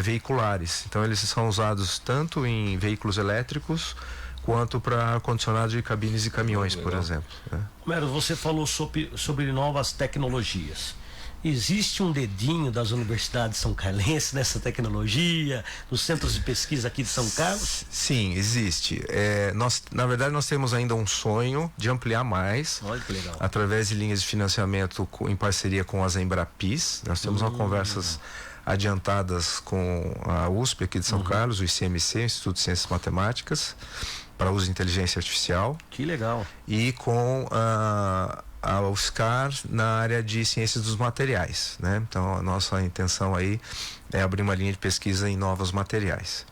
veiculares. Então eles são usados tanto em veículos elétricos quanto para ar-condicionado de cabines de caminhões, por exemplo. Homero, você falou sobre novas tecnologias. Existe um dedinho das universidades são carlenses nessa tecnologia, nos centros de pesquisa aqui de São Carlos? Sim, existe. Na verdade, nós temos ainda um sonho de ampliar mais. Olha que legal. Através de linhas de financiamento em parceria com as Embrapis. Nós temos conversas adiantadas com a USP aqui de São Carlos, o ICMC, Instituto de Ciências Matemáticas, para uso de inteligência artificial. Que legal. E com a UFSCar na área de ciências dos materiais, né? Então a nossa intenção aí é abrir uma linha de pesquisa em novos materiais.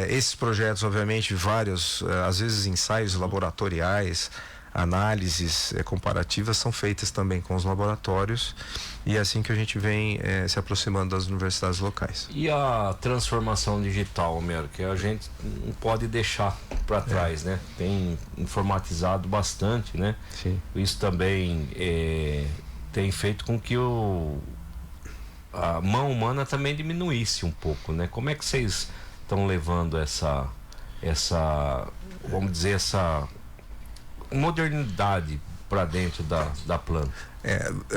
Esses projetos, obviamente, vários, às vezes ensaios laboratoriais, análises comparativas são feitas também com os laboratórios, e é assim que a gente vem se aproximando das universidades locais. E a transformação digital, Homero, que a gente não pode deixar para trás, né? Tem informatizado bastante, né? Sim. Isso também tem feito com que a mão humana também diminuísse um pouco, né? Como é que vocês estão levando essa vamos dizer, essa modernidade para dentro da planta?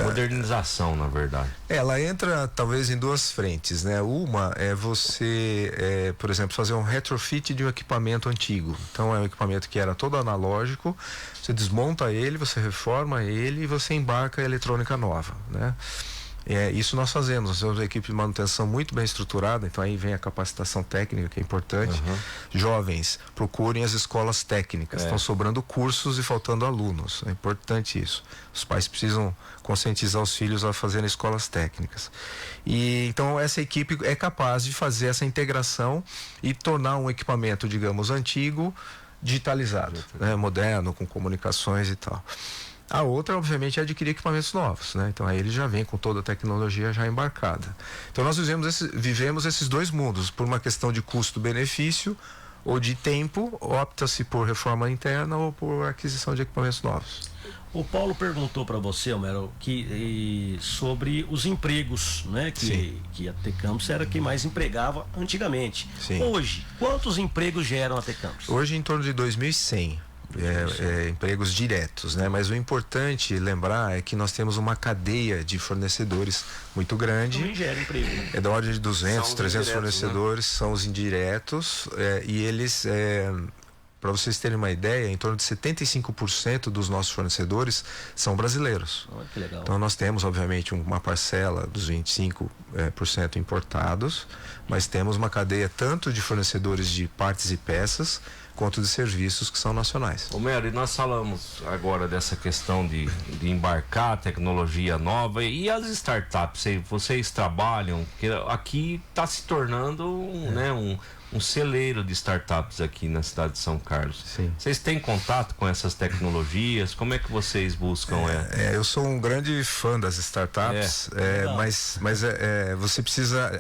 Modernização, na verdade. Ela entra talvez em 2 frentes, né? Uma é você, por exemplo, fazer um retrofit de um equipamento antigo. Então é um equipamento que era todo analógico, você desmonta ele, você reforma ele e você embarca a eletrônica nova, né? Isso nós fazemos. Nós temos uma equipe de manutenção muito bem estruturada, então aí vem a capacitação técnica, que é importante. Jovens, procurem as escolas técnicas, estão sobrando cursos e faltando alunos, é importante isso. Os pais precisam conscientizar os filhos a fazerem escolas técnicas. E então essa equipe é capaz de fazer essa integração e tornar um equipamento, digamos, antigo, digitalizado, né? Moderno, com comunicações e tal. A outra, obviamente, é adquirir equipamentos novos, né? Então aí ele já vem com toda a tecnologia já embarcada. Então nós vivemos esses 2 mundos, por uma questão de custo-benefício ou de tempo, opta-se por reforma interna ou por aquisição de equipamentos novos. O Paulo perguntou para você, Homero, sobre os empregos, né? Que a Tecamps era quem mais empregava antigamente. Sim. Hoje, quantos empregos geram a Tecamps? Hoje em torno de 2.100. Empregos diretos, né? Mas o importante lembrar é que nós temos uma cadeia de fornecedores muito grande. Também gera emprego, né? É da ordem de 200, 300 fornecedores, né? São os indiretos, e eles, para vocês terem uma ideia, em torno de 75% dos nossos fornecedores são brasileiros. Olha que legal. Então nós temos, obviamente, uma parcela dos 25% importados, mas temos uma cadeia tanto de fornecedores de partes e peças, quanto de serviços que são nacionais. Homero, e nós falamos agora dessa questão de embarcar tecnologia nova e as startups, vocês trabalham, que aqui está se tornando um celeiro de startups aqui na cidade de São Carlos. Sim. Vocês têm contato com essas tecnologias? Como é que vocês buscam? Eu sou um grande fã das startups, mas você precisa,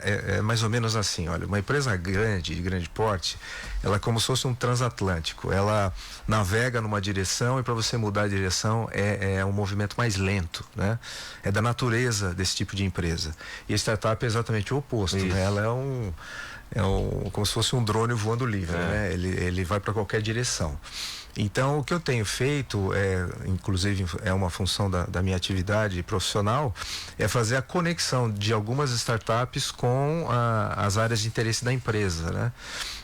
mais ou menos assim, olha, uma empresa de grande porte, ela é como se fosse um transatlântico, ela navega numa direção e para você mudar a direção é um movimento mais lento, né? É da natureza desse tipo de empresa. E a startup é exatamente o oposto, né? Ela como se fosse um drone voando livre, né? Ele vai para qualquer direção. Então, o que eu tenho feito, inclusive é uma função da minha atividade profissional, é fazer a conexão de algumas startups com as áreas de interesse da empresa, né?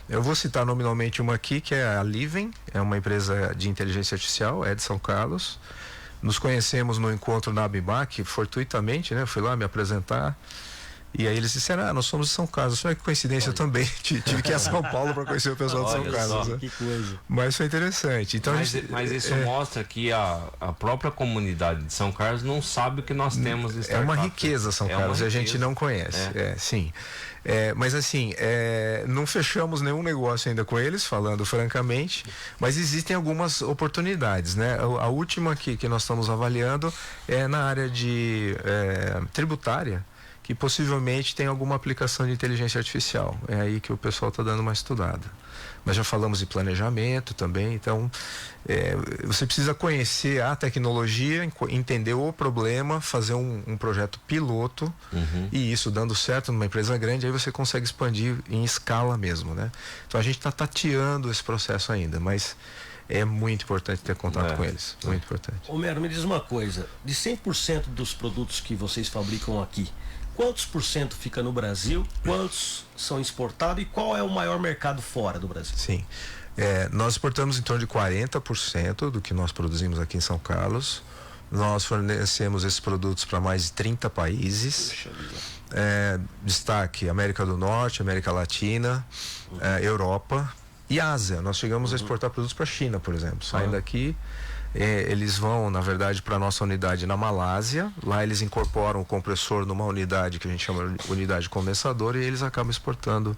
Eu vou citar nominalmente uma aqui, que é a Livem, é uma empresa de inteligência artificial, é de São Carlos. Nos conhecemos no encontro na Abimac, fortuitamente, né? Fui lá me apresentar. E aí eles disseram, nós somos de São Carlos. Olha que coincidência, eu também tive que ir a São Paulo para conhecer o pessoal de São Carlos. Né? Que coisa. Mas foi interessante. Então, mas isso mostra que a própria comunidade de São Carlos não sabe o que nós temos de startup. É uma riqueza São Carlos, e a gente não conhece. Sim. Mas assim, não fechamos nenhum negócio ainda com eles, falando francamente, mas existem algumas oportunidades, né? A última que nós estamos avaliando é na área de tributária, que possivelmente tem alguma aplicação de inteligência artificial. É aí que o pessoal está dando uma estudada. Mas já falamos de planejamento também, então você precisa conhecer a tecnologia, entender o problema, fazer um projeto piloto, e isso dando certo numa empresa grande, aí você consegue expandir em escala mesmo, né? Então a gente está tateando esse processo ainda, mas é muito importante ter contato com eles, muito importante. Homero, me diz uma coisa, de 100% dos produtos que vocês fabricam aqui, quantos por cento fica no Brasil, quantos são exportados e qual é o maior mercado fora do Brasil? Sim, nós exportamos em torno de 40% do que nós produzimos aqui em São Carlos. Nós fornecemos esses produtos para mais de 30 países. Destaque América do Norte, América Latina, Europa e Ásia. Nós chegamos a exportar produtos para a China, por exemplo. Saindo daqui, eles vão, na verdade, para a nossa unidade na Malásia. Lá eles incorporam o compressor numa unidade que a gente chama de unidade condensadora, e eles acabam exportando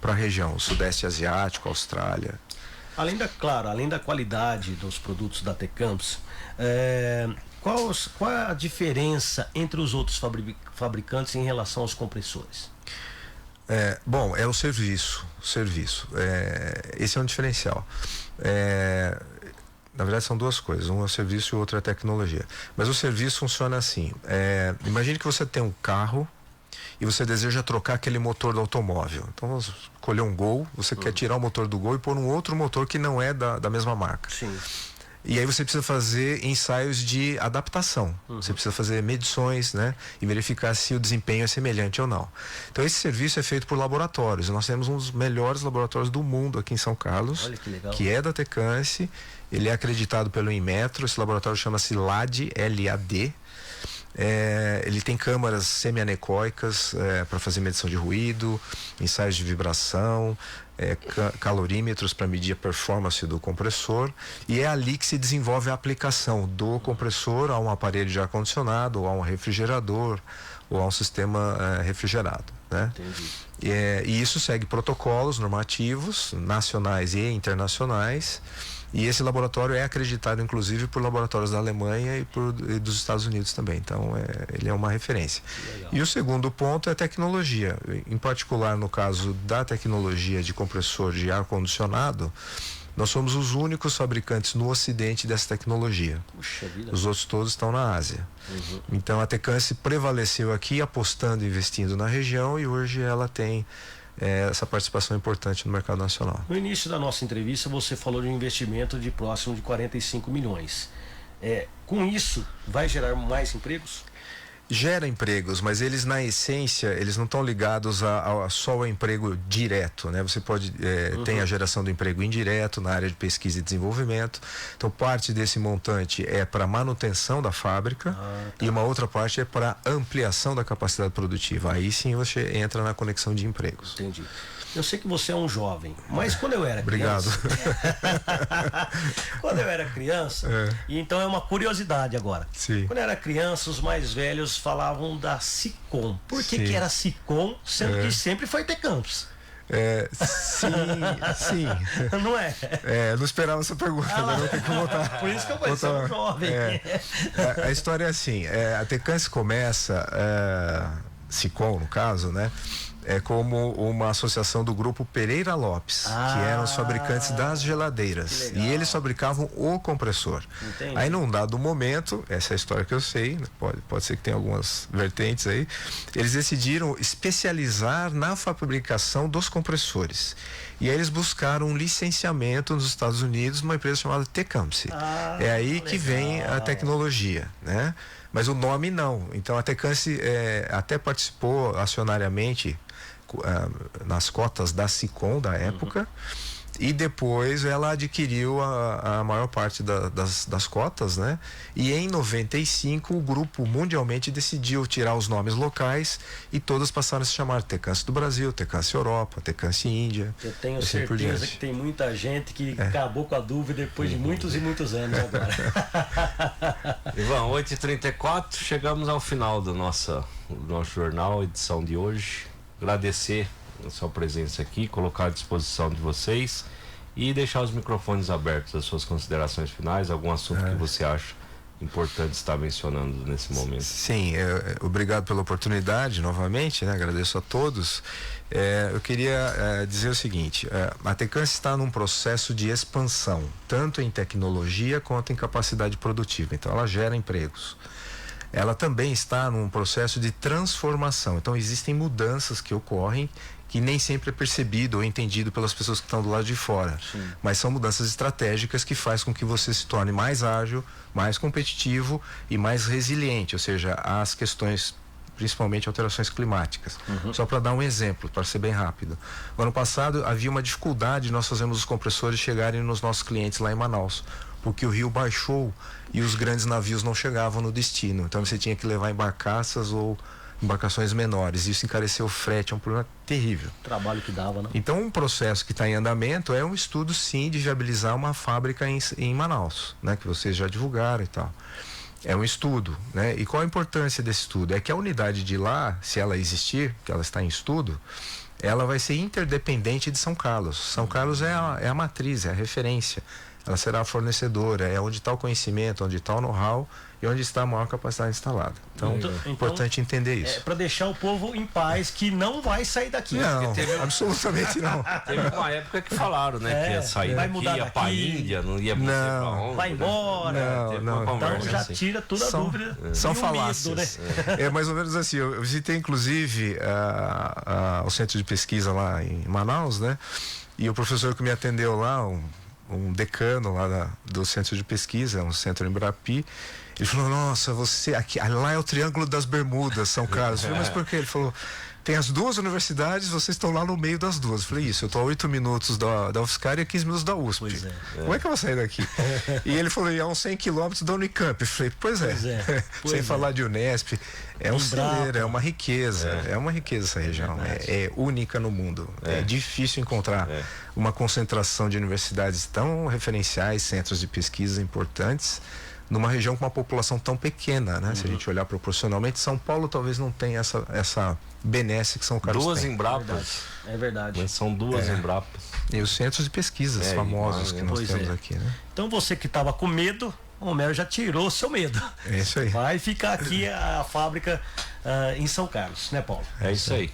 para a região, Sudeste Asiático, Austrália. Além da qualidade dos produtos da Tecamps, qual é a diferença entre os outros fabricantes em relação aos compressores? Bom, é o serviço. Esse é um diferencial. Na verdade são duas coisas, um é o serviço e o outro é a tecnologia. Mas o serviço funciona assim, imagine que você tem um carro e você deseja trocar aquele motor do automóvel. Então vamos escolher um Gol, você quer tirar o motor do Gol e pôr um outro motor que não é da mesma marca. Sim. E aí você precisa fazer ensaios de adaptação. Você precisa fazer medições, né? E verificar se o desempenho é semelhante ou não. Então esse serviço é feito por laboratórios. Nós temos um dos melhores laboratórios do mundo aqui em São Carlos. Olha que legal. Que é da Tecance. Ele é acreditado pelo Inmetro. Esse laboratório chama-se LAD, L-A-D. Ele tem câmaras semianecoicas para fazer medição de ruído, ensaios de vibração, calorímetros para medir a performance do compressor, e é ali que se desenvolve a aplicação do compressor a um aparelho de ar-condicionado, ou a um refrigerador, ou a um sistema refrigerado, né? Entendi. E isso segue protocolos normativos nacionais e internacionais. E esse laboratório é acreditado, inclusive, por laboratórios da Alemanha e dos Estados Unidos também. Então, ele é uma referência. Legal. E o segundo ponto é a tecnologia. Em particular, no caso da tecnologia de compressor de ar-condicionado, nós somos os únicos fabricantes no Ocidente dessa tecnologia. Puxa vida. Os outros todos estão na Ásia. Então, a Tecance prevaleceu aqui, apostando e investindo na região, e hoje ela tem essa participação importante no mercado nacional. No início da nossa entrevista você falou de um investimento de próximo de 45 milhões. Com isso, vai gerar mais empregos? Gera empregos, mas eles na essência, eles não estão ligados a só ao emprego direto, né? Você pode, tem a geração do emprego indireto na área de pesquisa e desenvolvimento. Então parte desse montante é para manutenção da fábrica e uma outra parte é para ampliação da capacidade produtiva. Aí sim você entra na conexão de empregos. Entendi. Eu sei que você é um jovem, mas quando eu era criança... Obrigado. Quando eu era criança, e então é uma curiosidade agora. Sim. Quando eu era criança, os mais velhos falavam da Sicom. Por que era Sicom, sendo que sempre foi Tecampos? Sim. Não é? Não esperava essa pergunta, mas não tem que voltar. Por isso que eu conheci um jovem. A história é assim, a Tecans começa, Sicom no caso, né? É como uma associação do grupo Pereira Lopes, que eram os fabricantes das geladeiras. E eles fabricavam o compressor. Entendi. Aí num dado momento, essa é a história que eu sei, pode ser que tenha algumas vertentes aí, eles decidiram especializar na fabricação dos compressores. E aí eles buscaram um licenciamento nos Estados Unidos numa empresa chamada Tecamp. É aí que vem a tecnologia, né? Mas o nome não. Então a Tecance até participou acionariamente nas cotas da Sicom da época, e depois ela adquiriu a maior parte das cotas, né? E em 95 o grupo mundialmente decidiu tirar os nomes locais e todas passaram a se chamar Tecance do Brasil, Tecance Europa, Tecance Índia. Eu tenho certeza que tem muita gente que acabou com a dúvida depois de muitos e muitos anos agora. Ivan, 8h34, chegamos ao final do nosso jornal, edição de hoje. Agradecer a sua presença aqui, colocar à disposição de vocês e deixar os microfones abertos, as suas considerações finais, algum assunto que você acha importante estar mencionando nesse momento. Sim, obrigado pela oportunidade novamente, né? Agradeço a todos. Eu queria dizer o seguinte, a Tecance está num processo de expansão, tanto em tecnologia quanto em capacidade produtiva, então ela gera empregos. Ela também está num processo de transformação, então existem mudanças que ocorrem que nem sempre é percebido ou entendido pelas pessoas que estão do lado de fora. Sim. Mas são mudanças estratégicas que faz com que você se torne mais ágil, mais competitivo e mais resiliente, ou seja, às questões, principalmente alterações climáticas. Só para dar um exemplo, para ser bem rápido. No ano passado havia uma dificuldade de nós fazermos os compressores chegarem nos nossos clientes lá em Manaus, porque o rio baixou e os grandes navios não chegavam no destino. Então você tinha que levar em barcaças ou embarcações menores. Isso encareceu o frete, é um problema terrível. Trabalho que dava, né? Então um processo que está em andamento é um estudo, sim, de viabilizar uma fábrica em Manaus, né? Que vocês já divulgaram e tal. É um estudo, né? E qual a importância desse estudo? É que a unidade de lá, se ela existir, que ela está em estudo, ela vai ser interdependente de São Carlos. São Carlos é a matriz, é a referência. Ela será a fornecedora, é onde está o conhecimento, onde está o know-how e onde está a maior capacidade instalada. Então, é importante entender isso. Para deixar o povo em paz, que não vai sair daqui. Não, absolutamente não. Teve uma época que falaram, né, que ia sair daqui, ia para a Índia, não ia para onde. Vai embora. Não. Então já tira toda a dúvida. São falácias. Medo, né? É mais ou menos assim. Eu visitei inclusive o centro de pesquisa lá em Manaus, né? E o professor que me atendeu lá, um decano lá do centro de pesquisa, um centro em Brapi, ele falou: nossa, você aqui, lá é o Triângulo das Bermudas, São Carlos. Eu falei: mas por quê? Ele falou: tem as duas universidades, vocês estão lá no meio das duas. Eu falei: isso, eu estou a 8 minutos da UFSCar e a 15 minutos da USP. Pois é. Como é que eu vou sair daqui? E ele falou: e a uns 100 quilômetros da Unicamp. Eu falei: pois é. Sem falar de Unesp, é um celeiro, é uma riqueza, é uma riqueza essa região, é única no mundo. É difícil encontrar uma concentração de universidades tão referenciais, centros de pesquisa importantes, numa região com uma população tão pequena, né? Se a gente olhar proporcionalmente, São Paulo talvez não tenha essa benesse que São Carlos tem. Duas Embrapas. É verdade. Mas são duas Embrapas. E os centros de pesquisas famosos que nós temos aqui, né? Então você que estava com medo, o Homero já tirou o seu medo. É isso aí. Vai ficar aqui a fábrica em São Carlos, né, Paulo? É isso aí.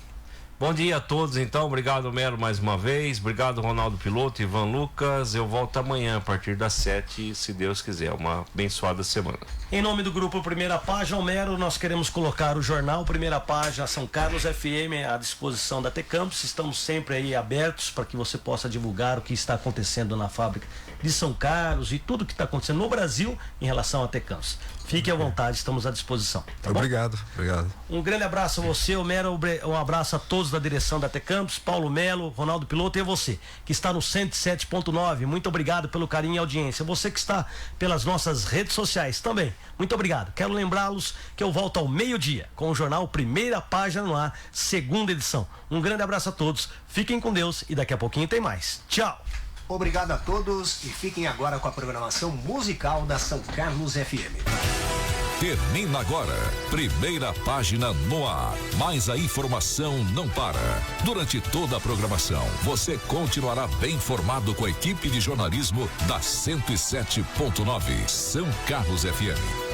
Bom dia a todos, então. Obrigado, Homero, mais uma vez. Obrigado, Ronaldo Piloto, Ivan Lucas. Eu volto amanhã a partir das 7, se Deus quiser. Uma abençoada semana. Em nome do grupo Primeira Página, Homero, nós queremos colocar o jornal Primeira Página São Carlos FM à disposição da Tecamps. Estamos sempre aí abertos para que você possa divulgar o que está acontecendo na fábrica de São Carlos e tudo que está acontecendo no Brasil em relação à Tecamps. Fique à vontade, estamos à disposição. Tá obrigado. Um grande abraço a você, Homero, um abraço a todos da direção da T-Campus, Paulo Melo, Ronaldo Piloto e a você, que está no 107.9. Muito obrigado pelo carinho e audiência. Você que está pelas nossas redes sociais também, muito obrigado. Quero lembrá-los que eu volto ao meio-dia com o jornal Primeira Página no Ar, segunda edição. Um grande abraço a todos, fiquem com Deus e daqui a pouquinho tem mais. Tchau! Obrigado a todos e fiquem agora com a programação musical da São Carlos FM. Termina agora, Primeira Página no Ar. Mas a informação não para. Durante toda a programação, você continuará bem informado com a equipe de jornalismo da 107.9 São Carlos FM.